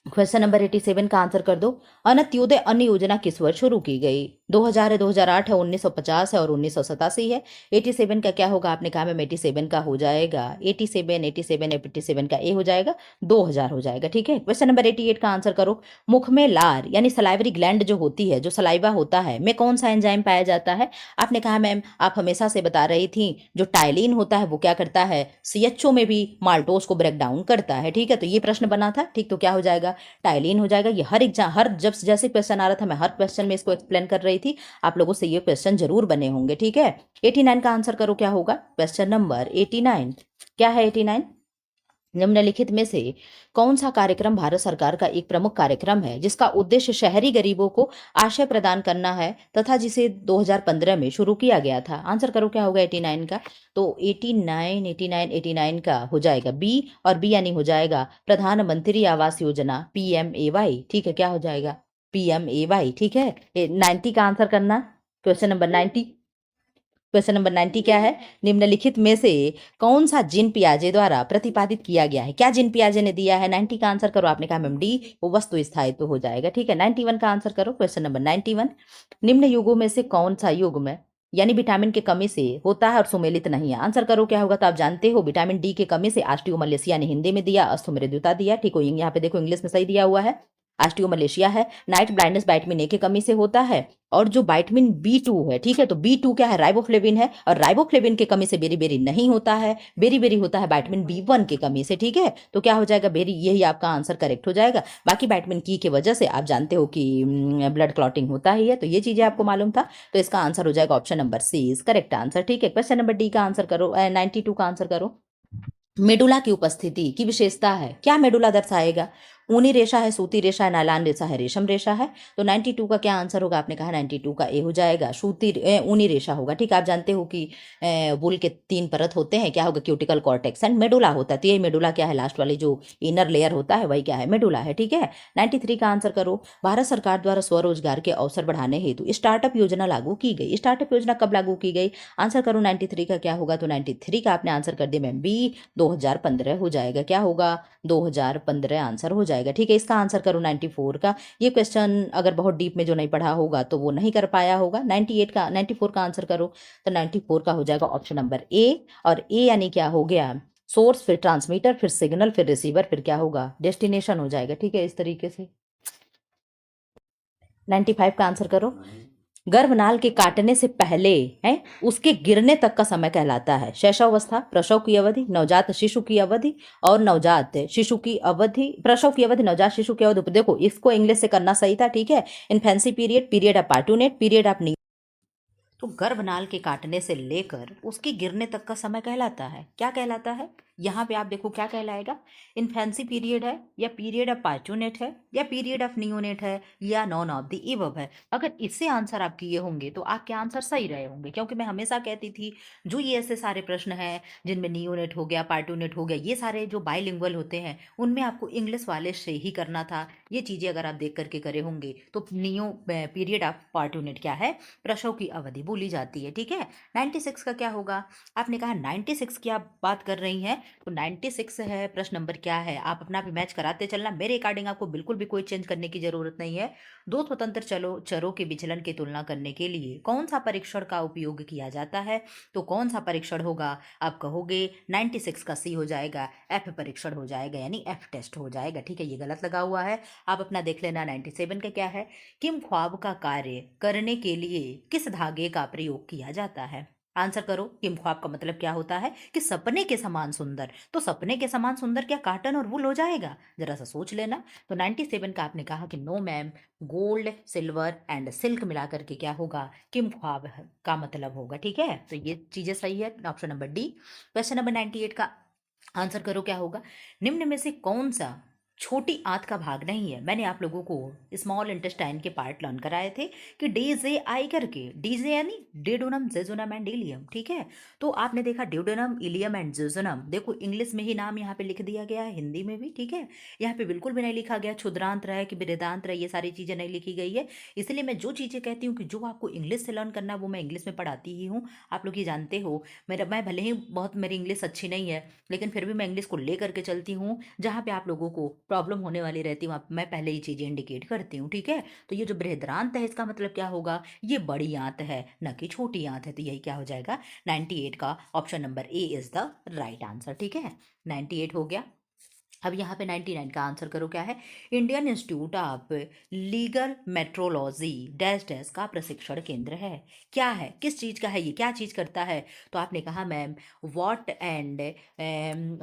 क्वेश्चन नंबर 87 का आंसर कर दो। अंत्योदय अन्न योजना किस वर्ष शुरू की गई, 2000 है, 2008 है, 1950 है और 1987 है। 87 का क्या होगा, आपने कहा मैम 87 का हो जाएगा 87, 87, 87 का ए हो जाएगा, 2000 हो जाएगा। ठीक है, क्वेश्चन नंबर 88 का आंसर करो। मुख में लार यानी सलाइवरी ग्लैंड जो होती है, जो सलाइवा होता है, में कौन सा एंजाइम पाया जाता है। आपने कहा मैम आप हमेशा से बता रही थी जो टाइलिन होता है वो क्या करता है, सीएचओ में भी माल्टोज को ब्रेक डाउन करता है। ठीक है, तो ये प्रश्न बना था। ठीक, तो क्या हो जाएगा, टाइलिन हो जाएगा। ये हर जब जैसे क्वेश्चन आ रहा था मैं हर क्वेश्चन में इसको एक्सप्लेन कर रही थी, आप लोगों से ये क्वेश्चन जरूर बने होंगे। ठीक है, 89 का आंसर करो, क्या होगा, क्वेश्चन नंबर 89 क्या है, 89 निम्नलिखित में से कौन सा कार्यक्रम भारत सरकार का एक प्रमुख कार्यक्रम है जिसका उद्देश्य शहरी गरीबों को आश्रय प्रदान करना है तथा जिसे 2015 में शुरू किया गया था। आंसर करो, क्या होगा 89 का। तो 89 89 89 का हो जाएगा बी, और बी यानी हो जाएगा प्रधानमंत्री आवास योजना, PMAY। ठीक है, क्या हो जाएगा, PMAY। ठीक है, 90 का आंसर करना, क्वेश्चन नंबर 90। क्वेश्चन नंबर 90 क्या है, निम्नलिखित में से कौन सा जीन पियाजे द्वारा प्रतिपादित किया गया है, क्या जीन पियाजे ने दिया है। 90 का आंसर करो। आपने कहा मैम डी, वो वस्तु स्थायित्व हो जाएगा। ठीक है, 91 का आंसर करो, क्वेश्चन नंबर 91। निम्न युगों में से कौन सा युग में यानी विटामिन की कमी से होता है और सुमेलित नहीं है। आंसर करो, क्या होगा। तो आप जानते हो विटामिन डी की कमी से ऑस्टियोमलेशिया ने हिंदी में दिया, अस्थोमृद्युता दिया। ठीक हो, यहाँ पे देखो इंग्लिश में सही दिया हुआ है, ऑस्टियोमलेशिया है। नाइट ब्लाइंडनेस विटामिन ए की कमी से होता है, और जो विटामिन B2 है, ठीक है, तो B2 क्या है, राइबोफ्लेविन है, और राइबोफ्लेविन की कमी से बेरी बेरी नहीं होता है, बेरी बेरी होता है विटामिन B1 की कमी से। ठीक है, तो क्या हो जाएगा, बेरी, यही आपका आंसर करेक्ट हो जाएगा। बाकी विटामिन की वजह से आप जानते हो कि ब्लड क्लॉटिंग होता ही है, तो ये चीजें आपको मालूम था, तो इसका आंसर हो जाएगा option number C is correct answer. ठीक है, क्वेश्चन नंबर डी का आंसर करो, 92 का आंसर करो। मेडुला की उपस्थिति की विशेषता है, क्या मेडुला दर्शाएगा, ऊनी रेशा है, सूती रेशा है, नायलॉन रेशा है, रेशम रेशा है। तो 92 का क्या आंसर होगा, आपने कहा 92 का ए हो जाएगा, ऊनी रेशा होगा। ठीक है, आप जानते हो कि वुल के 3 परत होते हैं, क्या होगा, क्यूटिकल कॉर्टेक्स एंड मेडुला होता है। तो ये मेडुला क्या है, लास्ट वाली जो इनर लेयर होता है वही क्या है, मेडुला है। ठीक है, 93 का आंसर करो। भारत सरकार द्वारा स्वरोजगार के अवसर बढ़ाने हेतु स्टार्टअप योजना लागू की गई, स्टार्टअप योजना कब लागू की गई। आंसर करो 93 का, क्या होगा। तो 93 का आपने आंसर कर दिया मैम बी, 2015 हो जाएगा। क्या होगा, 2015 आंसर हो जाएगा। ठीक है, इसका आंसर करो 94 का। ये क्वेश्चन अगर बहुत डीप में जो नहीं पढ़ा होगा तो वो नहीं कर पाया होगा। 94 का आंसर करो। तो 94 का हो जाएगा ऑप्शन नंबर ए, और ए यानी क्या हो गया, सोर्स, फिर ट्रांसमीटर, फिर सिग्नल, फिर रिसीवर, फिर क्या होगा, डेस्टिनेशन हो जाएगा। ठीक है, इस तरीके से 95 का आंसर करो। गर्भनाल के काटने से पहले है उसके गिरने तक का समय कहलाता है शैशवावस्था, प्रसव की अवधि, नवजात शिशु की अवधि, और नवजात शिशु की अवधि, प्रसव की अवधि, नवजात शिशु की अवधि। देखो इसको इंग्लिश से करना सही था। ठीक है, इन्फेंसी पीरियड, पीरियड ऑफ पार्टूनेट, पीरियड ऑफ, तो गर्भनाल के काटने से लेकर उसके गिरने तक का समय कहलाता है, क्या कहलाता है। यहाँ पे आप देखो क्या कहलाएगा, इन्फेंसी पीरियड है, या पीरियड ऑफ पार्टूनेट है, या पीरियड ऑफ नियोनेट है, या नॉन ऑफ द इबव है। अगर इससे आंसर आप किए होंगे तो आपके आंसर सही रहे होंगे, क्योंकि मैं हमेशा कहती थी जो ये ऐसे सारे प्रश्न हैं जिनमें नियोनेट हो गया, पार्टूनेट हो गया, ये सारे जो बाइलिंगुअल होते हैं उनमें आपको इंग्लिश वाले से ही करना था। ये चीज़ें अगर आप देख करके करे होंगे तो पीरियड ऑफ पार्टूनेट क्या है, प्रसव की अवधि बोली जाती है। ठीक है, 96 का क्या होगा, आपने कहा 96 की आप बात कर रही हैं, तो 96 है, प्रश्न नंबर क्या है, आप अपना भी मैच कराते चलना, मेरे अकॉर्डिंग आपको बिल्कुल भी कोई चेंज करने की जरूरत नहीं है। दो स्वतंत्र चरों के विचलन की तुलना करने के लिए कौन सा परीक्षण का उपयोग किया जाता है, तो कौन सा परीक्षण होगा, आप कहोगे 96 का सी हो जाएगा, एफ परीक्षण हो जाएगा, यानी एफ टेस्ट हो जाएगा। ठीक है, ये गलत लगा हुआ है, आप अपना देख लेना। 97 का क्या है, किम ख्वाब का कार्य करने के लिए किस धागे का प्रयोग किया जाता है। आंसर करो। किम ख्वाब का मतलब क्या होता है कि सपने के समान सुंदर। तो सपने के समान सुंदर क्या काटन और वूल हो जाएगा? जरा सा सोच लेना। तो 97 का आपने कहा कि no ma'am, gold silver and silk मिला करके क्या होगा? किम ख्वाब का मतलब होगा। ठीक है, तो ये चीजें सही है। Option number D. Question number 98 का आंसर करो क्या होगा? निम्न में से कौन सा छोटी आंत का भाग नहीं है? मैंने आप लोगों को स्मॉल इंटेस्टाइन के पार्ट लर्न कराए थे कि डीजे आई करके, डीजे यानी डेडोनम, जेजोनम एंड इलियम। ठीक है, तो आपने देखा डेडोनम, इलियम एंड जेजोनम, देखो इंग्लिश में ही नाम यहाँ पे लिख दिया गया है, हिंदी में भी। ठीक है, यहाँ पे बिल्कुल भी नहीं लिखा गया क्षुद्रांत है कि बृहदांत है, ये सारी चीजें नहीं लिखी गई है। इसलिए मैं जो चीजें कहती हूँ कि जो आपको इंग्लिश से लर्न करना है वो मैं इंग्लिश में पढ़ाती ही हूँ। आप लोग ये जानते हो, मैं भले ही बहुत मेरी इंग्लिश अच्छी नहीं है, लेकिन फिर भी मैं इंग्लिश को ले करके चलती हूँ। जहाँ पे आप लोगों को प्रॉब्लम होने वाली रहती है वहाँ मैं पहले ही चीज़ें इंडिकेट करती हूँ। ठीक है, तो ये जो बृहदान्त है इसका मतलब क्या होगा? ये बड़ी आंत है, न कि छोटी आंत है। तो यही क्या हो जाएगा? 98 का option number A is the right answer. ठीक है, 98 हो गया। अब यहाँ पे 99 का आंसर करो क्या है? Indian institute of legal metrology dash dash का प्रशिक्षण केंद्र है। क्या है, किस चीज़ का है ये, क्या चीज़ करता है? तो आपने कहा मैम वॉट एंड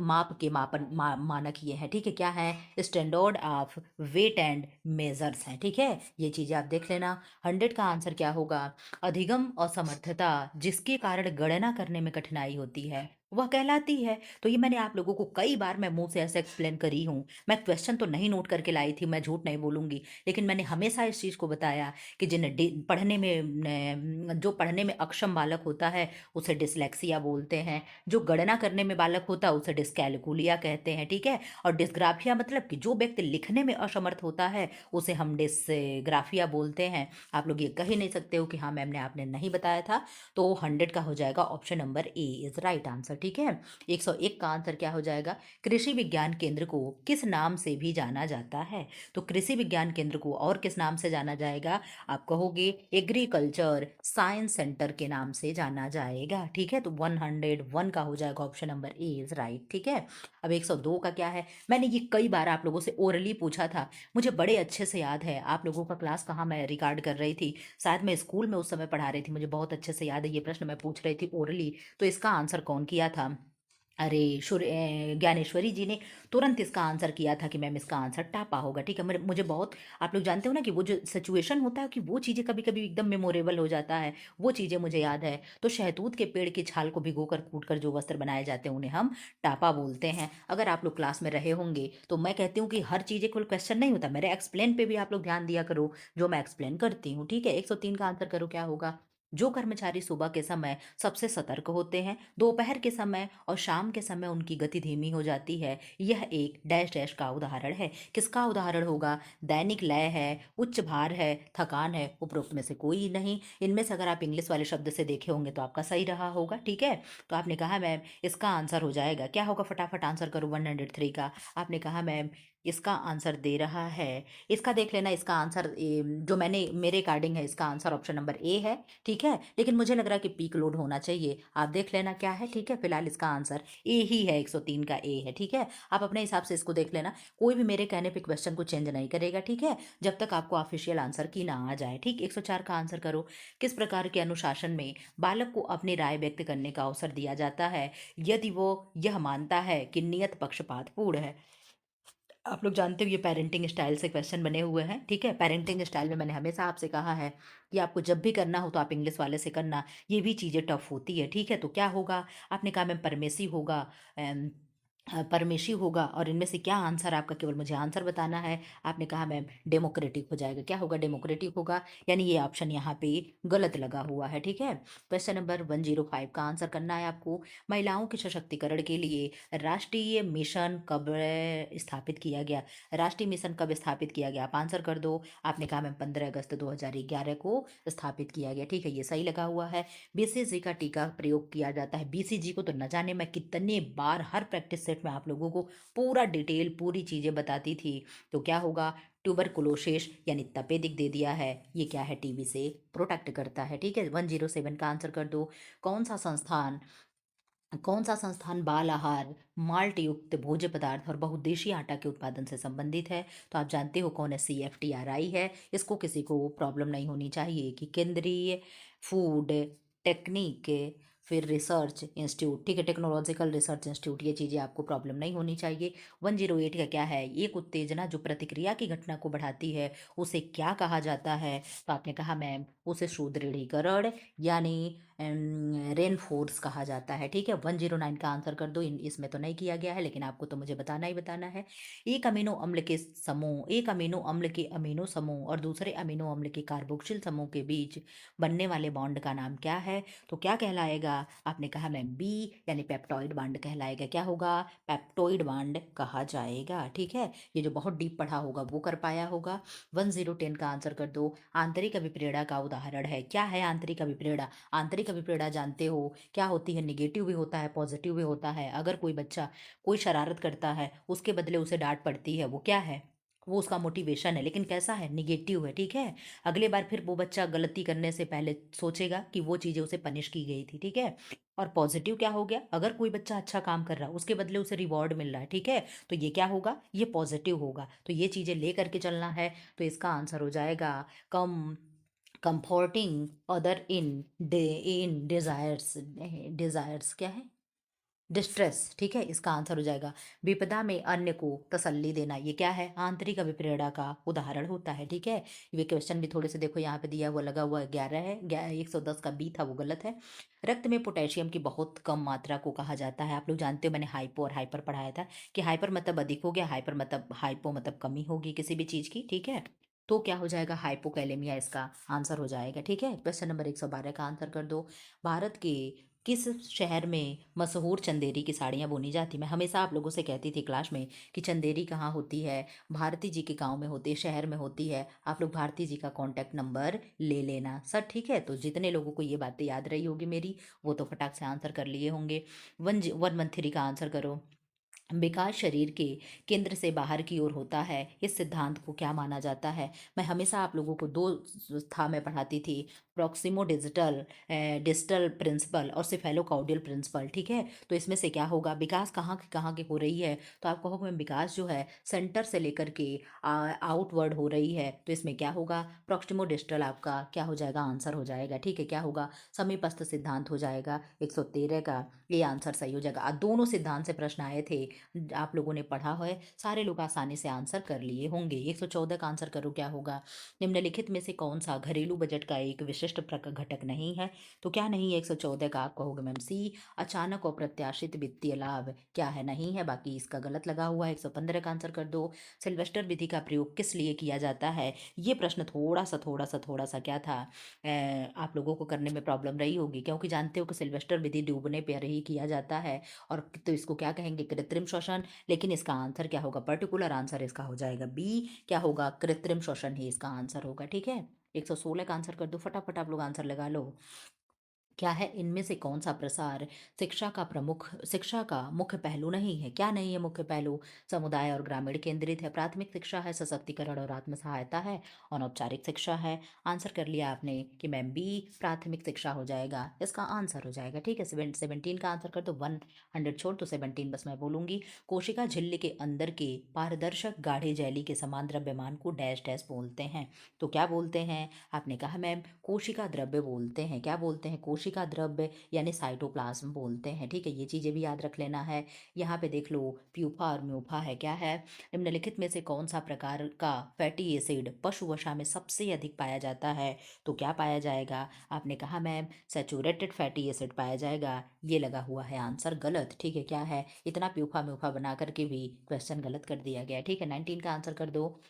माप के मानक ये हैं। ठीक है, क्या है? Standard of weight and measures हैं। ठीक है, ये चीज़ें आप देख लेना। 100 का आंसर क्या होगा? अधिगम असमर्थता जिसके कारण गणना करने में कठिनाई होती है वह कहलाती है। तो ये मैंने आप लोगों को कई बार मैं मुंह से ऐसे एक्सप्लेन करी हूँ। मैं क्वेश्चन तो नहीं नोट करके लाई थी, मैं झूठ नहीं बोलूंगी, लेकिन मैंने हमेशा इस चीज़ को बताया कि पढ़ने में जो पढ़ने में अक्षम बालक होता है उसे डिसलेक्सिया बोलते हैं, जो गणना करने में बालक होता है उसे डिस्कैलकुलिया कहते हैं। ठीक है, और डिस्ग्राफिया मतलब कि जो व्यक्ति लिखने में असमर्थ होता है उसे हम डिस्ग्राफिया बोलते हैं। आप लोग ये कह ही नहीं सकते हो कि हाँ मैम ने आपने नहीं बताया था। तो 100 का हो जाएगा option number A is right answer. ठीक है, 101 का आंसर क्या हो जाएगा? कृषि विज्ञान केंद्र को किस नाम से भी जाना जाता है? तो कृषि विज्ञान केंद्र को और किस नाम से जाना जाएगा? आप कहोगे एग्रीकल्चर साइंस सेंटर के नाम से जाना जाएगा। ठीक है, तो 101 का हो जाएगा option number A is right. ठीक है, अब 102 का क्या है? मैंने ये कई बार आप लोगों से ओरली पूछा था, मुझे बड़े अच्छे से याद है। आप लोगों का क्लास कहाँ मैं रिकॉर्ड कर रही थी, शायद मैं स्कूल में उस समय पढ़ा रही थी, मुझे बहुत अच्छे से याद है। ये प्रश्न मैं पूछ रही थी ओरली, तो इसका आंसर कौन किया था? अरे ज्ञानेश्वरी जी ने तुरंत इसका आंसर किया था कि मैम इसका आंसर टापा होगा। ठीक है, मुझे बहुत, आप लोग जानते हो ना कि वो जो सिचुएशन होता है कि वो चीज़ें कभी कभी एकदम मेमोरेबल हो जाता है, वो चीज़ें मुझे याद है। तो शहतूत के पेड़ की छाल को भिगोकर कूटकर जो वस्त्र बनाए जाते हैं उन्हें हम टापा बोलते हैं। अगर आप लोग क्लास में रहे होंगे तो मैं कहती हूँ कि हर चीज़ें कोई क्वेश्चन नहीं होता, मेरे एक्सप्लेन पे भी आप लोग ध्यान दिया करो जो मैं एक्सप्लेन करती हूँ। ठीक है, 103 का आंसर करो क्या होगा? जो कर्मचारी सुबह के समय सबसे सतर्क होते हैं, दोपहर के समय और शाम के समय उनकी गति धीमी हो जाती है, यह एक डैश डैश का उदाहरण है। किसका उदाहरण होगा? दैनिक लय है, उच्च भार है, थकान है, उपरोक्त में से कोई नहीं। इनमें से अगर आप इंग्लिश वाले शब्द से देखे होंगे तो आपका सही रहा होगा। ठीक है, तो आपने कहा मैम इसका आंसर हो जाएगा क्या होगा? फटाफट आंसर करो 103 का। आपने कहा मैम इसका आंसर दे रहा है, इसका देख लेना, इसका आंसर जो मैंने मेरे अकॉर्डिंग है इसका आंसर ऑप्शन नंबर ए है। ठीक है, लेकिन मुझे लग रहा है कि पीक लोड होना चाहिए, आप देख लेना क्या है। ठीक है, फिलहाल इसका आंसर ए ही है, 103 का ए है। ठीक है, आप अपने हिसाब से इसको देख लेना, कोई भी मेरे कहने पे क्वेश्चन को चेंज नहीं करेगा। ठीक है, जब तक आपको ऑफिशियल आंसर की ना आ जाए। ठीक, 104 का आंसर करो। किस प्रकार के अनुशासन में बालक को अपनी राय व्यक्त करने का अवसर दिया जाता है यदि वो यह मानता है कि नियत पक्षपातपूर्ण है? आप लोग जानते हो ये पेरेंटिंग स्टाइल से क्वेश्चन बने हुए हैं। ठीक है, पेरेंटिंग स्टाइल में मैंने हमेशा आपसे कहा है कि आपको जब भी करना हो तो आप इंग्लिश वाले से करना, ये भी चीज़ें टफ होती है। ठीक है, तो क्या होगा? आपने कहा मैम परमेसिव होगा, परमेशिव होगा, और इनमें से क्या आंसर आपका, केवल मुझे आंसर बताना है। आपने कहा मैम डेमोक्रेटिक हो जाएगा। क्या होगा? डेमोक्रेटिक होगा, यानी ये ऑप्शन यहाँ पे गलत लगा हुआ है। ठीक है, क्वेश्चन नंबर 105 का आंसर करना है आपको। महिलाओं के सशक्तिकरण के लिए राष्ट्रीय मिशन कब स्थापित किया गया? राष्ट्रीय मिशन कब स्थापित किया गया? आप आंसर कर दो। आपने कहा मैम 15 अगस्त 2011 को स्थापित किया गया। ठीक है, ये सही लगा हुआ है। बीसीजी का टीका प्रयोग किया जाता है। बीसीजी को तो न जाने मैं कितने बार हर प्रैक्टिस सेट में आप लोगों को पूरा डिटेल पूरी चीज़ें बताती थी। तो क्या होगा? ट्यूबरकुलोसिस यानी तपेदिक दे दिया है, ये क्या है? टीबी से प्रोटेक्ट करता है। ठीक है, 107 का आंसर कर दो। कौन सा संस्थान कौन सा संस्थान बाल आहार, माल्ट युक्त भोज्य पदार्थ और बहुउद्देशीय आटा के उत्पादन से संबंधित है? तो आप जानते हो कौन है? CFTRI है। इसको किसी को प्रॉब्लम नहीं होनी चाहिए कि केंद्रीय फूड टेक्निक फिर रिसर्च इंस्टीट्यूट, ठीक है, टेक्नोलॉजिकल रिसर्च इंस्टीट्यूट, ये चीज़ें आपको प्रॉब्लम नहीं होनी चाहिए। 108 का क्या है, एक उत्तेजना जो प्रतिक्रिया की घटना को बढ़ाती है उसे क्या कहा जाता है, तो आपने कहा मैम उसे सुदृढ़ीकरण यानी रेनफोर्स कहा जाता है, ठीक है। 109 का आंसर कर दो, इसमें तो नहीं किया गया है लेकिन आपको तो मुझे बताना ही बताना है। एक अमीनो अम्ल के समूह, एक अमीनो अम्ल के अमीनो समूह और दूसरे अमीनो अम्ल के कार्बोक्सिल समूह के बीच बनने वाले बॉन्ड का नाम क्या है, तो क्या कहलाएगा, आपने कहा मैम बी यानी पेप्टॉइड बॉन्ड कहलाएगा। क्या होगा, पेप्टॉइड बॉन्ड कहा जाएगा, ठीक है। ये जो बहुत डीप पढ़ा होगा वो कर पाया होगा। 1010 का आंसर कर दो, आंतरिक अभिप्रेरणा का उदाहरण है। क्या है आंतरिक अभिप्रेरणा, आंतरिक अभिप्रेरणा जानते हो क्या होती है, निगेटिव भी होता है पॉजिटिव भी होता है। अगर कोई बच्चा कोई शरारत करता है उसके बदले उसे डांट पड़ती है, वो क्या है, वो उसका मोटिवेशन है, लेकिन कैसा है, निगेटिव है, ठीक है। अगले बार फिर वो बच्चा गलती करने से पहले सोचेगा कि वो चीज़ें उसे पनिश की गई थी, ठीक है। और पॉजिटिव क्या हो गया, अगर कोई बच्चा अच्छा काम कर रहा है उसके बदले उसे रिवॉर्ड मिल रहा है, ठीक है, तो ये क्या होगा, ये पॉजिटिव होगा। तो ये चीज़ें ले करके चलना है। तो इसका आंसर हो जाएगा come comforting other in desires, desires क्या है, डिस्ट्रेस, ठीक है, इसका आंसर हो जाएगा। विपदा में अन्य को तसल्ली देना, ये क्या है, आंतरिक अभिप्रेरणा का उदाहरण होता है, ठीक है। ये क्वेश्चन भी थोड़े से देखो यहाँ पे दिया हुआ लगा हुआ 11 है, 110 का बी था वो गलत है। रक्त में पोटेशियम की बहुत कम मात्रा को कहा जाता है, आप लोग जानते हो मैंने हाइपो और हाइपर पढ़ाया था कि हाइपर मतलब अधिक हो गया, हाइपर मतलब हाइपो मतलब कमी होगी किसी भी चीज़ की, ठीक है। तो क्या हो जाएगा, हाइपोकैलेमिया इसका आंसर हो जाएगा, ठीक है। क्वेश्चन नंबर 112 का आंसर कर दो, भारत के किस शहर में मशहूर चंदेरी की साड़ियाँ बुनी जाती। मैं हमेशा आप लोगों से कहती थी क्लास में कि चंदेरी कहाँ होती है, भारती जी के गांव में होती है, शहर में होती है। आप लोग भारती जी का कॉन्टैक्ट नंबर ले लेना सर, ठीक है। तो जितने लोगों को ये बातें याद रही होगी मेरी, वो तो फटाक से आंसर कर लिए होंगे। 113 का आंसर करो, विकास शरीर के केंद्र से बाहर की ओर होता है, इस सिद्धांत को क्या माना जाता है। मैं हमेशा आप लोगों को दो था में पढ़ाती थी, प्रॉक्सिमो डिजिटल डिजिटल प्रिंसिपल और सिफेलोकाउडियल प्रिंसिपल, ठीक है। तो इसमें से क्या होगा, विकास कहाँ की हो रही है, तो आप कहोगे मैम विकास जो है सेंटर से लेकर के आउटवर्ड हो रही है, तो इसमें क्या होगा, प्रॉक्सिमो डिजिटल आपका क्या हो जाएगा, आंसर हो जाएगा, ठीक है। क्या होगा, समीपस्थ सिद्धांत हो जाएगा। 113 का ये आंसर सही हो जाएगा। दोनों सिद्धांत से प्रश्न आए थे, आप लोगों ने पढ़ा है, सारे लोग आसानी से आंसर कर लिए होंगे। 114 का आंसर करो, क्या होगा, निम्नलिखित में से कौन सा घरेलू बजट का एक विशिष्ट घटक नहीं है, तो क्या नहीं है 114 का, आप कहोगे मैम सी, अचानक अप्रत्याशित वित्तीय लाभ, क्या है, नहीं है, बाकी इसका गलत लगा हुआ है। 115 का आंसर कर दो, सिल्वेस्टर विधि का प्रयोग किस लिए किया जाता है। ये प्रश्न थोड़ा सा क्या था, आप लोगों को करने में प्रॉब्लम रही होगी, क्योंकि जानते हो कि सिल्वेस्टर विधि डूबने पर ही किया जाता है, और तो इसको क्या कहेंगे, कृत्रिम श्वसन। लेकिन इसका आंसर क्या होगा, पर्टिकुलर आंसर इसका हो जाएगा बी, क्या होगा, कृत्रिम श्वसन ही इसका आंसर होगा, ठीक है। 116 का आंसर कर दो, फटाफट आप लोग आंसर लगा लो। क्या है, इनमें से कौन सा प्रसार शिक्षा का मुख्य पहलू नहीं है, क्या नहीं है मुख्य पहलू, समुदाय और ग्रामीण केंद्रित है, प्राथमिक शिक्षा है, सशक्तिकरण और आत्म सहायता है, अनौपचारिक शिक्षा है। आंसर कर लिया आपने कि मैम बी, प्राथमिक शिक्षा हो जाएगा, इसका आंसर हो जाएगा, ठीक है। 17 का आंसर कर दो, 100 छोड़ तो 17 बस मैं बोलूंगी। कोशिका झिल्ली के अंदर के पारदर्शक गाढ़े जैली के समान द्रव्यमान को डैश डैश बोलते हैं, तो क्या बोलते हैं, आपने कहा मैम कोशिका द्रव्य बोलते हैं, क्या बोलते हैं, कोशिका द्रव्य यानी साइटोप्लाज्म बोलते हैं, ठीक है। ये चीज़ें भी याद रख लेना है। यहाँ पे देख लो प्यूपा और म्यूपा है, क्या है, निम्नलिखित में से कौन सा प्रकार का फैटी एसिड पशु वसा में सबसे अधिक पाया जाता है, तो क्या पाया जाएगा, आपने कहा मैम सैचुरेटेड फैटी एसिड पाया जाएगा, ये लगा हुआ है आंसर गलत, ठीक है। क्या है, इतना प्यूफा म्यूफा बना करके भी क्वेश्चन गलत कर दिया गया, ठीक है। 19 का आंसर कर दो,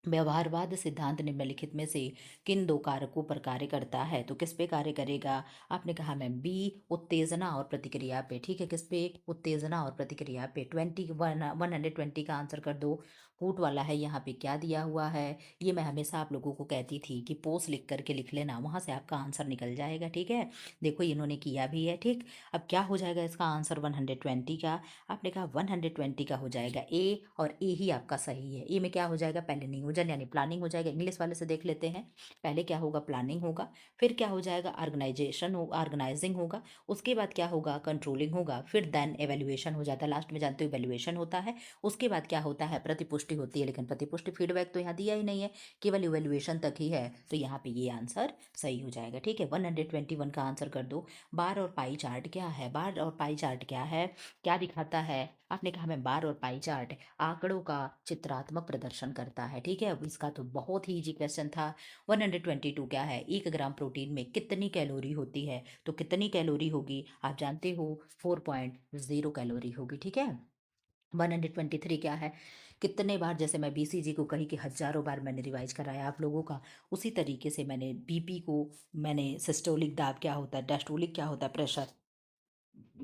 व्यवहारवाद सिद्धांत निम्नलिखित में से किन दो कारकों पर कार्य करता है, तो किस पे कार्य करेगा, आपने कहा मैम बी, उत्तेजना और प्रतिक्रिया पे, ठीक है। किस पे, उत्तेजना और प्रतिक्रिया पे। 120 का आंसर कर दो, कूट वाला है यहाँ पे, क्या दिया हुआ है, ये मैं हमेशा आप लोगों को कहती थी कि पोस्ट लिख करके लिख लेना, वहाँ से आपका आंसर निकल जाएगा, ठीक है। देखो इन्होंने किया भी है, ठीक। अब क्या हो जाएगा इसका आंसर 120 का, आपने कहा 120 का हो जाएगा ए, और ए ही आपका सही है। ए में क्या हो जाएगा, पहले नहीं संयोजन यानी प्लानिंग हो जाएगा। इंग्लिश वाले से देख लेते हैं। पहले क्या होगा, प्लानिंग होगा, फिर क्या हो जाएगा, ऑर्गेनाइजिंग होगा, उसके बाद क्या होगा, कंट्रोलिंग होगा, फिर देन एवेल्युएशन हो जाता है। लास्ट में जानते हो इवेल्युएशन होता है। उसके बाद क्या होता है, प्रतिपुष्टि होती है। लेकिन प्रतिपुष्टि फीडबैक तो यहाँ दिया ही नहीं है, केवल इवेल्युएशन तक ही है। तो यहाँ पे ये आंसर सही हो जाएगा। ठीक है, 121 का आंसर कर दो। बार और पाई चार्ट क्या है, बार और पाई चार्ट क्या है, क्या दिखाता है? आपने कहा मैं बार और पाई चार्ट आंकड़ों का चित्रात्मक प्रदर्शन करता है। ठीक है, अब इसका तो बहुत ही इजी क्वेश्चन था। 122 क्या है, 1 ग्राम प्रोटीन में कितनी कैलोरी होती है? तो कितनी कैलोरी होगी आप जानते हो, 4.0 कैलोरी होगी। ठीक है, 123 क्या है, कितने बार, जैसे मैं बीसीजी को कही कि हजारों बार मैंने रिवाइज कराया आप लोगों का, उसी तरीके से मैंने बीपी को, मैंने सिस्टोलिक दाब क्या होता है, डायस्टोलिक क्या होता है, प्रेशर,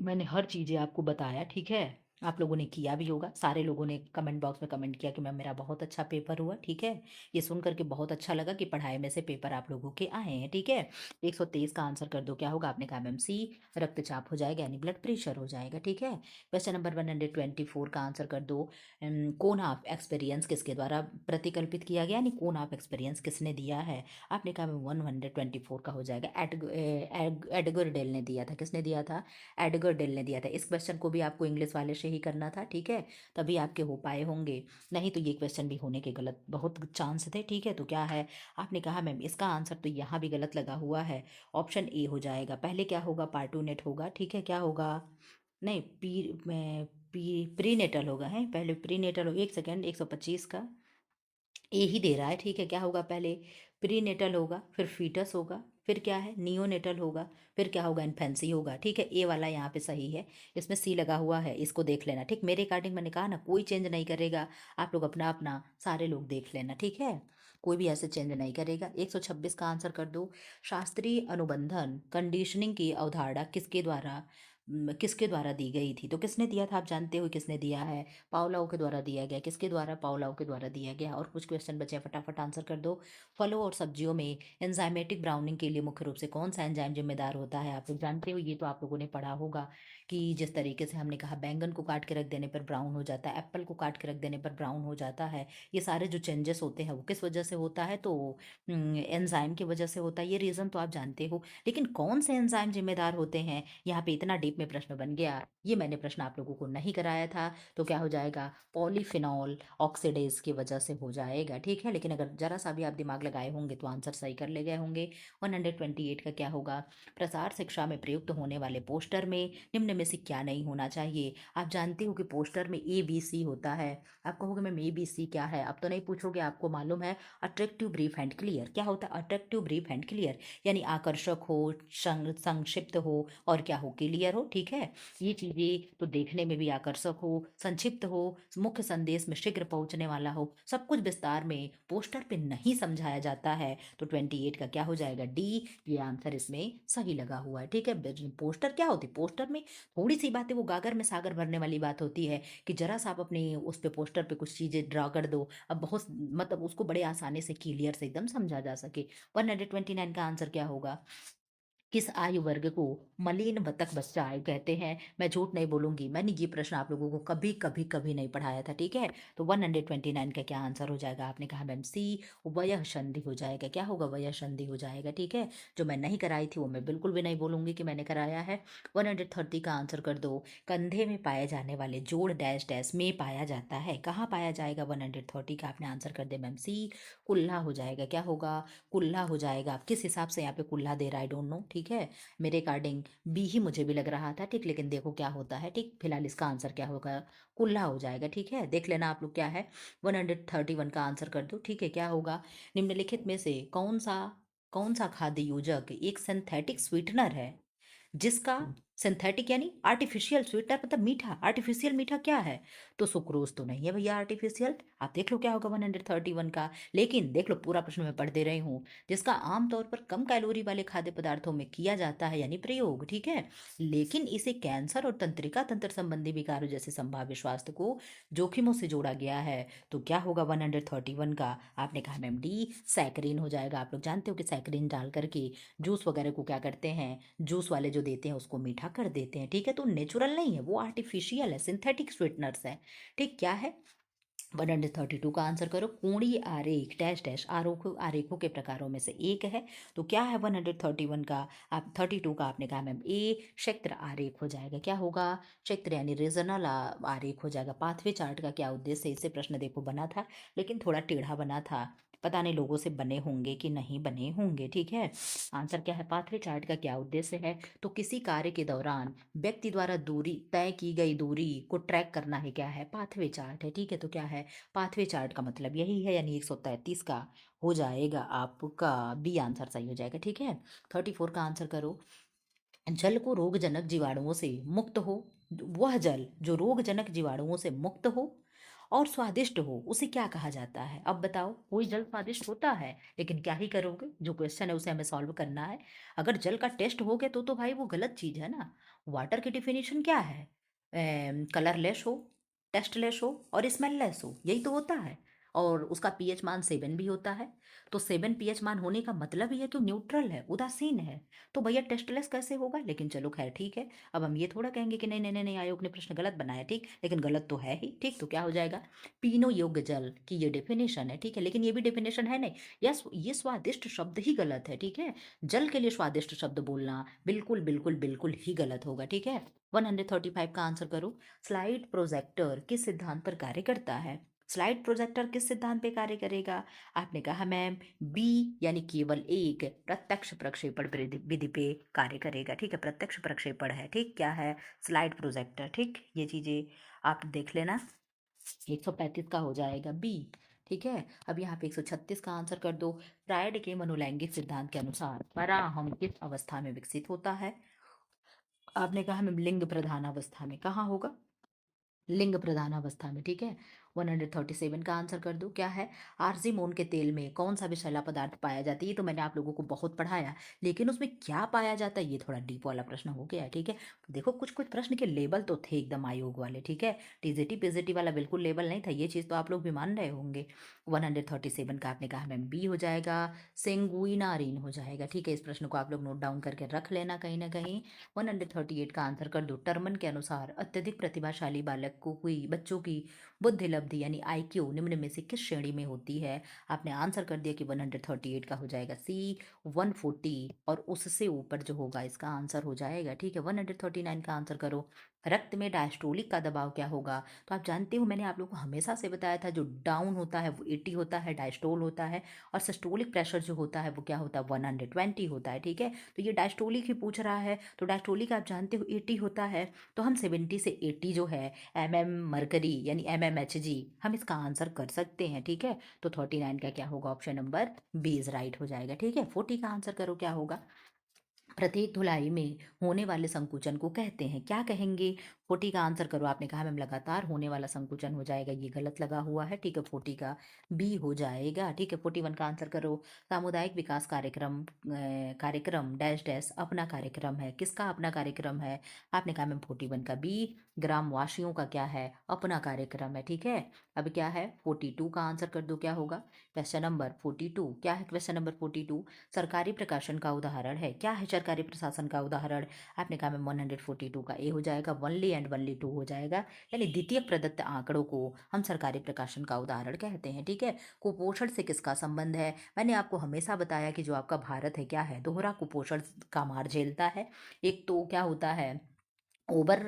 मैंने हर चीज़ें आपको बताया। ठीक है, आप लोगों ने किया भी होगा, सारे लोगों ने कमेंट बॉक्स में कमेंट किया कि मैम मेरा बहुत अच्छा पेपर हुआ। ठीक है, ये सुन करके बहुत अच्छा लगा कि पढ़ाई में से पेपर आप लोगों के आए हैं। ठीक है, 123 का आंसर कर दो, क्या होगा? आपने कहा मैम सी, रक्तचाप हो जाएगा यानी ब्लड प्रेशर हो जाएगा। ठीक है, क्वेश्चन नंबर 124 का आंसर कर दो। कोन ऑफ एक्सपीरियंस किसके द्वारा प्रतिकल्पित किया गया, यानी कोन ऑफ एक्सपीरियंस किसने दिया है? आपने कहा मैम 124 का हो जाएगा, एडगर डेल ने दिया था। किसने दिया था? एडगर डेल ने दिया था। इस क्वेश्चन को भी आपको इंग्लिश वाले से ही करना था। ठीक है, तभी आपके हो पाए होंगे, नहीं तो ये क्वेश्चन भी होने के गलत बहुत चांस थे। ठीक है, तो क्या है, आपने कहा मैम इसका आंसर तो यहाँ भी गलत लगा हुआ है, ऑप्शन ए हो जाएगा। पहले क्या होगा, पार्टूनेट होगा। ठीक है, क्या होगा, नहीं प्रीनेटल होगा, है पहले प्रीनेटल हो, एक सेकेंड, 125 का ए ही दे रहा है। ठीक है, क्या होगा, पहले प्रीनेटल होगा, फिर फीटस होगा, फिर क्या है, नियोनेटल होगा, फिर क्या होगा, इन्फेंसी होगा। ठीक है, ए वाला यहाँ पे सही है, इसमें सी लगा हुआ है, इसको देख लेना। ठीक, मेरे अकॉर्डिंग मैंने कहा ना, कोई चेंज नहीं करेगा, आप लोग अपना अपना सारे लोग देख लेना। ठीक है, कोई भी ऐसे चेंज नहीं करेगा। 126 का आंसर कर दो। शास्त्रीय अनुबंधन कंडीशनिंग की अवधारणा किसके द्वारा दी गई थी? तो किसने दिया था, आप जानते हो किसने दिया है? पावलोव के द्वारा दिया गया। किसके द्वारा? पावलोव के द्वारा दिया गया। और कुछ क्वेश्चन बचे, फटाफट आंसर कर दो। फलों और सब्जियों में एंजाइमेटिक ब्राउनिंग के लिए मुख्य रूप से कौन सा एंजाइम जिम्मेदार होता है? आप लोग जानते हो, ये तो आप लोगों ने पढ़ा होगा कि जिस तरीके से हमने कहा बैंगन को काट के रख देने पर ब्राउन हो जाता है, एप्पल को काट के रख देने पर ब्राउन हो जाता है, ये सारे जो चेंजेस होते हैं वो किस वजह से होता है? तो एंजाइम की वजह से होता है। ये रीज़न तो आप जानते हो, लेकिन कौन से एंजाइम जिम्मेदार होते हैं, यहाँ पे इतना डीप में प्रश्न बन गया। ये मैंने प्रश्न आप लोगों को नहीं कराया था, तो क्या हो जाएगा, पॉलीफिनॉल ऑक्सीडेज की वजह से हो जाएगा। ठीक है, लेकिन अगर जरा सा भी आप दिमाग लगाए होंगे तो आंसर सही कर ले गए होंगे। 128 का क्या होगा, प्रसार शिक्षा में प्रयुक्त होने वाले पोस्टर में निम्न में से क्या नहीं होना चाहिए? आप जानते हो कि पोस्टर में ABC होता है। आप कहोगे मैम ABC क्या है, अब तो नहीं पूछोगे, आपको मालूम है, अट्रैक्टिव, ब्रीफ एंड क्लियर। क्या होता है अट्रैक्टिव, ब्रीफ एंड क्लियर? यानी आकर्षक हो, संक्षिप्त हो, और क्या हो, क्लियर हो। ठीक है, ये चीज़ें तो देखने में भी आकर्षक हो, संक्षिप्त हो, मुख्य संदेश में शीघ्र पहुंचने वाला हो, सब कुछ विस्तार में पोस्टर पे नहीं समझाया जाता है। तो 28 का क्या हो जाएगा, डी, ये आंसर इसमें सही लगा हुआ है। ठीक है, पोस्टर क्या होती, पोस्टर में थोड़ी सी बातें, वो गागर में सागर भरने वाली बात होती है कि जरा सा आप अपने उस पे पोस्टर पे कुछ चीज़ें ड्रा कर दो, अब बहुत मतलब उसको बड़े आसानी से क्लियर से एकदम समझा जा सके। 129 का आंसर क्या होगा, किस आयु वर्ग को मलिन बतख बच्चा आयु कहते हैं? मैं झूठ नहीं बोलूंगी, मैंने ये प्रश्न आप लोगों को कभी कभी कभी नहीं पढ़ाया था। ठीक है, तो 129 का क्या आंसर हो जाएगा? आपने कहा मैम सी, वयः संधि हो जाएगा। क्या होगा, वयः संधि हो जाएगा। ठीक है, जो मैं नहीं कराई थी वो मैं बिल्कुल भी नहीं बोलूंगी कि मैंने कराया है। 130 का आंसर कर दो। कंधे में पाए जाने वाले जोड़ डैश डैश में पाया जाता है, कहाँ पाया जाएगा? 130 का आपने आंसर कर दे मैम सी, कुल्ला हो जाएगा। क्या होगा, कुल्ला हो जाएगा। आप किस हिसाब से यहाँ पे कुल्ला दे रहा है, आई डोंट नो। ठीक है, मेरे अकॉर्डिंग बी ही मुझे भी लग रहा था। ठीक, लेकिन देखो क्या होता है। ठीक, फिलहाल इसका आंसर क्या होगा, कुल्ला हो जाएगा। ठीक है, देख लेना आप लोग क्या है। 131 का आंसर कर दो। ठीक है, क्या होगा, निम्नलिखित में से कौन सा खाद्य योजक एक सिंथेटिक स्वीटनर है जिसका, सिंथेटिक यानी आर्टिफिशियल, स्वीटनर मतलब मीठा, आर्टिफिशियल मीठा क्या है? तो सुक्रोज तो नहीं है भैया आर्टिफिशियल। आप देख लो क्या होगा 131 का, लेकिन देख लो पूरा प्रश्न मैं पढ़ दे रही हूँ, जिसका आमतौर पर कम कैलोरी वाले खाद्य पदार्थों में किया जाता है यानी प्रयोग। ठीक है, लेकिन इसे कैंसर और तंत्रिका तंत्र संबंधी विकारों जैसे संभाव्य स्वास्थ्य को जोखिमों से जोड़ा गया है। तो क्या होगा 131 का? आपने कहा मैम डी, सैकरीन हो जाएगा। आप लोग जानते हो कि सैकरीन डाल करके जूस वगैरह को क्या करते हैं, जूस वाले जो देते हैं उसको मीठा कर देते हैं। ठीक है, तो नेचुरल नहीं है, वो आर्टिफिशियल है, सिंथेटिक स्वीटनर्स है। ठीक, क्या है, 132 का आंसर करो। कोणीय आरेख डैश डैश आरेखों के प्रकारों में से एक है, तो क्या है 131 का, आप 32 का आपने कहा मैम ए क्षेत्र आरेख हो जाएगा। क्या होगा? क्षेत्र यानी रीजनल आरेख हो जाएगा। पाथवे चार्ट का क्या उद्देश्य है? इससे प्रश्न देखो बना था, लेकिन थोड़ा टेढ़ा बना था, पता नहीं लोगों से बने होंगे कि नहीं बने होंगे। ठीक है, आंसर क्या है? पाथवे चार्ट का क्या उद्देश्य है? तो किसी कार्य के दौरान व्यक्ति द्वारा दूरी, तय की गई दूरी को ट्रैक करना है, क्या है? पाथवे चार्ट है। ठीक है, तो क्या है? पाथवे चार्ट का मतलब यही है, यानी 133 का हो जाएगा आपका बी आंसर सही हो जाएगा। ठीक है, 34 का आंसर करो। जल को रोगजनक जीवाणुओं से मुक्त हो, वह जल जो रोगजनक जीवाणुओं से मुक्त हो और स्वादिष्ट हो, उसे क्या कहा जाता है? अब बताओ, कोई जल स्वादिष्ट होता है, लेकिन क्या ही करोगे, जो क्वेश्चन है उसे हमें सॉल्व करना है। अगर जल का टेस्ट हो गया तो भाई वो गलत चीज है ना। वाटर की डिफिनीशन क्या है? कलरलेस हो, टेस्टलेस हो और स्मेललेस हो, यही तो होता है। और उसका पीएच मान 7 भी होता है। तो 7 पीएच मान होने का मतलब ही है कि न्यूट्रल है, उदासीन है। तो भैया टेस्टलेस कैसे होगा? लेकिन चलो खैर ठीक है, अब हम ये थोड़ा कहेंगे कि नहीं नहीं नहीं नहीं, आयोग ने प्रश्न गलत बनाया, ठीक, लेकिन गलत तो है ही। ठीक, तो क्या हो जाएगा? पीनो योग्य जल की ये डेफिनेशन है। ठीक है, लेकिन ये भी डेफिनेशन है नहीं, यस ये स्वादिष्ट शब्द ही गलत है। ठीक है, जल के लिए स्वादिष्ट शब्द बोलना बिल्कुल बिल्कुल बिल्कुल ही गलत होगा। ठीक है, 135 का आंसर करो। स्लाइड प्रोजेक्टर किस सिद्धांत पर कार्य करता है? स्लाइड प्रोजेक्टर किस सिद्धांत पे कार्य करेगा? आपने कहा मैम बी, यानी केवल एक प्रत्यक्ष प्रक्षेपण विधि पे कार्य करेगा। ठीक है, प्रत्यक्ष प्रक्षेपण है। ठीक, क्या है? Slide projector. ठीक, ये चीजें आप देख लेना। 135 का हो जाएगा बी। ठीक है, अब यहाँ पे 136 का आंसर कर दो। फ्रायड के मनोलैंगिक सिद्धांत के अनुसार पराहम किस अवस्था में विकसित होता है? आपने कहा मैम लिंग प्रधान अवस्था में। कहाँ होगा? लिंग प्रधान अवस्था में। ठीक है, 137 का आंसर कर दो। क्या है? आर्जिमोन के तेल में कौन सा विषैला पदार्थ पाया जाता है? ये तो मैंने आप लोगों को बहुत पढ़ाया, लेकिन उसमें क्या पाया जाता है ये थोड़ा डीप वाला प्रश्न हो गया है। ठीक है, देखो कुछ कुछ प्रश्न के लेबल तो थे एकदम आयोग वाले। ठीक है, टीजीटी पीजीटी वाला बिल्कुल लेबल नहीं था, ये चीज़ तो आप लोग भी मान रहे होंगे। 137 का आपने कहा मैम बी हो जाएगा, सेंगुइनारिन हो जाएगा। ठीक है, इस प्रश्न को आप लोग नोट डाउन करके रख लेना कहीं ना कहीं। 138 का आंसर कर दो। टर्मन के अनुसार अत्यधिक प्रतिभाशाली बालक को कोई बच्चों की बुद्धि लब्धि यानी आईक्यू निम्न में से किस श्रेणी में होती है? आपने आंसर कर दिया कि 138 का हो जाएगा सी 140, और उससे ऊपर जो होगा इसका आंसर हो जाएगा। ठीक है, 139 का आंसर करो। रक्त में डायस्टोलिक का दबाव क्या होगा? तो आप जानते हो मैंने आप लोगों को हमेशा से बताया था, जो डाउन होता है वो 80 होता है, डायस्टोल होता है, और सिस्टोलिक प्रेशर जो होता है वो क्या होता है? 120 होता है। ठीक है, तो ये डायस्टोलिक ही पूछ रहा है, तो डायस्टोलिक आप जानते हो 80 होता है, तो हम 70 से 80 जो है मरकरी यानी जी, हम इसका आंसर कर सकते हैं। ठीक है, तो 39 का क्या होगा? Option number B is right हो जाएगा। ठीक है, 40 का आंसर करो। क्या होगा? प्रत्येक धुलाई में होने वाले संकुचन को कहते हैं, क्या कहेंगे? 40 का आंसर करो। आपने कहा मैम लगातार होने वाला संकुचन हो जाएगा, ये गलत लगा हुआ है। ठीक है, 40 का बी हो जाएगा। ठीक है, 41 का आंसर करो। सामुदायिक विकास कार्यक्रम कार्यक्रम डैश डैश अपना कार्यक्रम है, किसका अपना कार्यक्रम है? आपने कहा मैम 41 का बी, ग्रामवासियों का क्या है? अपना कार्यक्रम है। ठीक है, अब क्या है? 42 का आंसर कर दो। क्या होगा? क्वेश्चन नंबर 42 क्या है? क्वेश्चन नंबर 42 सरकारी प्रकाशन का उदाहरण है, क्या है सरकारी प्रशासन का उदाहरण? आपने कहा मैम 142 का ए हो जाएगा, वनली एंड वनली टू हो जाएगा, यानी द्वितीय प्रदत्त आंकड़ों को हम सरकारी प्रकाशन का उदाहरण कहते हैं। ठीक है, कुपोषण से किसका संबंध है? मैंने आपको हमेशा बताया कि जो आपका भारत है क्या है? दोहरा कुपोषण का मार झेलता है। एक तो क्या होता है? ओवर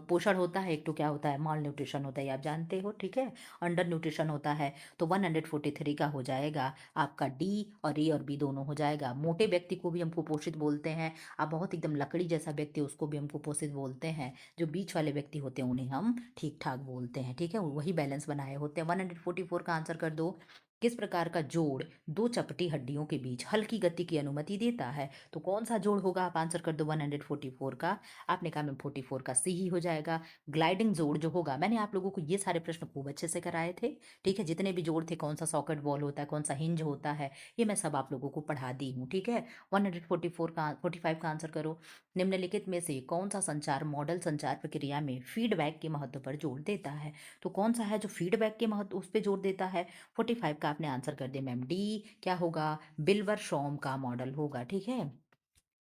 पोषण होता है, एक तो क्या होता है? माल न्यूट्रिशन होता है, ये आप जानते हो। ठीक है, अंडर न्यूट्रिशन होता है। तो 143 का हो जाएगा आपका डी, और ए और बी दोनों हो जाएगा। मोटे व्यक्ति को भी हम कुपोषित बोलते हैं, आप बहुत एकदम लकड़ी जैसा व्यक्ति उसको भी हम कुपोषित बोलते हैं। जो बीच वाले व्यक्ति होते हैं उन्हें हम ठीक ठाक बोलते हैं। ठीक है, वही बैलेंस बनाए होते हैं। 144 का आंसर कर दो। किस प्रकार का जोड़ दो चपटी हड्डियों के बीच हल्की गति की अनुमति देता है? तो कौन सा जोड़ होगा? आप आंसर कर दो 144 का। आपने कहा मैम 44 का सी ही हो जाएगा। ग्लाइडिंग जोड़ जो होगा, मैंने आप लोगों को ये सारे प्रश्न खूब अच्छे से कराए थे। ठीक है, जितने भी जोड़ थे, कौन सा सॉकेट बॉल होता है, कौन सा हिंज होता है, ये मैं सब आप लोगों को पढ़ा दी हूँ। ठीक है, 144 का 45 का आंसर करो। निम्नलिखित में से कौन सा संचार मॉडल संचार प्रक्रिया में फीडबैक के महत्व पर जोर देता है? तो कौन सा है जो फीडबैक के महत्व उस पर जोर देता है? 45 का आपने आंसर कर दिया मैम डी। क्या होगा? बिल्वर शॉम का मॉडल होगा। ठीक है,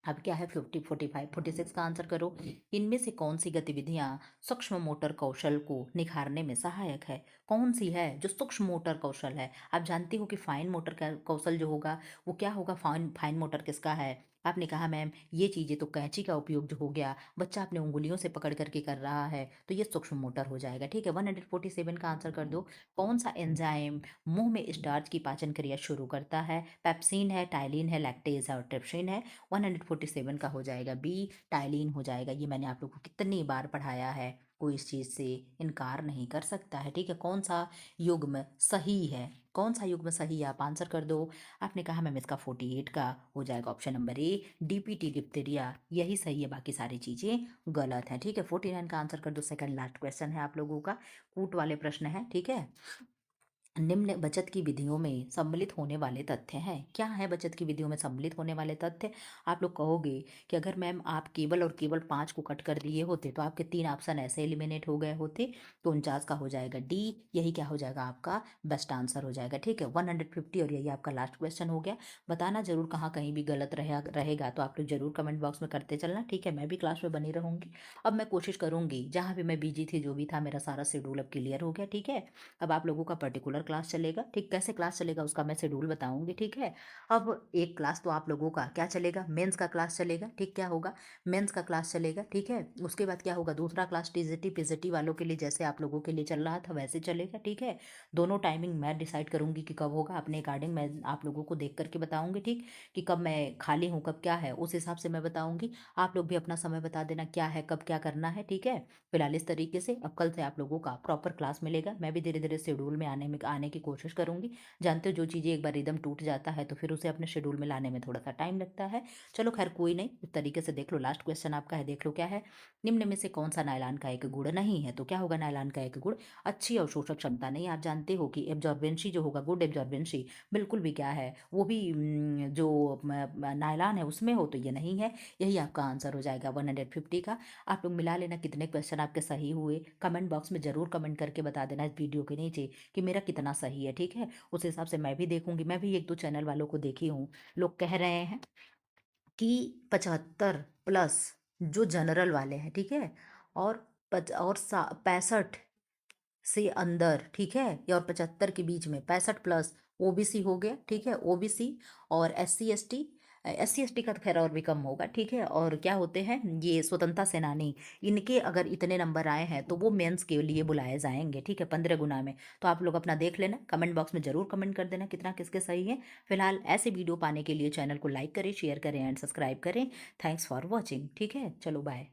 अब क्या है 50, 45, 46 का आंसर करो। इनमें से कौन सी गतिविधियां सूक्ष्म मोटर कौशल को निखारने में सहायक है? कौन सी है जो सूक्ष्म मोटर कौशल है? आप जानती हो कि फाइन मोटर का कौशल जो होगा वो क्या होगा? फाइन फाइन मोटर किसका है? आपने कहा मैम ये चीज़ें तो कैंची का उपयोग जो हो गया, बच्चा अपने उंगलियों से पकड़ करके कर रहा है, तो ये सूक्ष्म मोटर हो जाएगा। ठीक है, 147 का आंसर कर दो। कौन सा एंजाइम मुंह में स्टार्च की पाचन क्रिया शुरू करता है? पेप्सिन है, टाइलिन है, लैक्टेज है और ट्रिप्सिन है। 147 का हो जाएगा बी, टाइलिन हो जाएगा। ये मैंने आप लोग को कितनी बार पढ़ाया है, कोई इस चीज़ से इनकार नहीं कर सकता है। ठीक है, कौन सा युग्म सही है? कौन सा युग्म सही है? आप आंसर कर दो। आपने कहा मैम इसका 48 का हो जाएगा option number A, DPT diphtheria, यही सही है, बाकी सारी चीज़ें गलत हैं। ठीक है, 49 का आंसर कर दो। सेकंड लास्ट क्वेश्चन है आप लोगों का, कूट वाले प्रश्न है। ठीक है, निम्न बचत की विधियों में सम्मिलित होने वाले तथ्य हैं। क्या है बचत की विधियों में सम्मिलित होने वाले तथ्य? आप लोग कहोगे कि अगर मैम आप केवल और केवल 5 को कट कर दिए होते तो आपके 3 ऑप्शन ऐसे एलिमिनेट हो गए होते, तो 49 का हो जाएगा डी, यही क्या हो जाएगा आपका बेस्ट आंसर हो जाएगा। ठीक है, 150 और यही आपका लास्ट क्वेश्चन हो गया। बताना जरूर कहाँ कहीं भी गलत रहेगा तो आप लोग जरूर कमेंट बॉक्स में करते चलना। ठीक है, मैं भी क्लास में बनी रहूँगी। अब मैं कोशिश करूँगी, जहाँ भी मैं बिजी थी जो भी था मेरा सारा शेड्यूल अब क्लियर हो गया। ठीक है, अब आप लोगों का पर्टिकुलर क्लास चलेगा। ठीक, कैसे क्लास चलेगा उसका मैं शेड्यूल बताऊंगी। ठीक है, अब एक क्लास तो आप लोगों का क्या चलेगा, मेंस का क्लास चलेगा। ठीक, क्या होगा, मेंस का क्लास चलेगा। ठीक है, उसके बाद क्या होगा, दूसरा क्लास टीजीटी पीजीटी वालों के लिए जैसे आप लोगों के लिए चल रहा था वैसे चलेगा। ठीक है, दोनों टाइमिंग मैं डिसाइड करूंगी कि कब होगा, अपने अकॉर्डिंग मैं आप लोगों को देख करके बताऊंगी। ठीक, कि कब मैं खाली हूँ, कब क्या है, उस हिसाब से मैं बताऊंगी। आप लोग भी अपना समय बता देना क्या है, कब क्या करना है। ठीक है, फिलहाल इस तरीके से अब कल से आप लोगों का प्रॉपर क्लास मिलेगा। मैं भी धीरे धीरे शेड्यूल में आने की कोशिश करूंगी। जानते हो जो चीज़ें एक बार रिदम टूट जाता है तो फिर उसे अपने शेड्यूल में लाने में थोड़ा सा टाइम लगता है। चलो खैर कोई नहीं, इस तरीके से देख लो। लास्ट क्वेश्चन आपका है, देख लो क्या है। निम्न में से कौन सा नायलॉन का एक गुण नहीं है? तो क्या होगा नायलॉन का एक गुण, अच्छी अवशोषक क्षमता नहीं। आप जानते हो कि एब्जॉर्बेंसी जो होगा, गुड एब्जॉर्बेंसी बिल्कुल भी क्या है, वो भी जो नायलॉन है उसमें हो तो ये नहीं है। यही आपका आंसर हो जाएगा 150 का। आप लोग मिला लेना कितने क्वेश्चन आपके सही हुए, कमेंट बॉक्स में जरूर कमेंट करके बता देना इस वीडियो के नीचे कि मेरा कितना सही है। ठीक है, उस हिसाब से मैं भी देखूंगी। मैं भी एक दो चैनल वालों को देखी हूँ, लोग कह रहे हैं कि 75 प्लस जो जनरल वाले हैं, ठीक है, और 65 से अंदर, ठीक है, या और 75 के बीच में, 65 प्लस ओबीसी हो गया। ठीक है, ओबीसी और एस सी एस टी का तो खैर और भी कम होगा। ठीक है, और क्या होते हैं ये स्वतंत्रता सेनानी, इनके अगर इतने नंबर आए हैं तो वो मेंस के लिए बुलाए जाएंगे। ठीक है, 15 गुना में। तो आप लोग अपना देख लेना, कमेंट बॉक्स में जरूर कमेंट कर देना कितना किसके सही है। फिलहाल ऐसे वीडियो पाने के लिए चैनल को लाइक करें, शेयर करें एंड सब्सक्राइब करें। Thanks for watching. ठीक है, चलो बाय।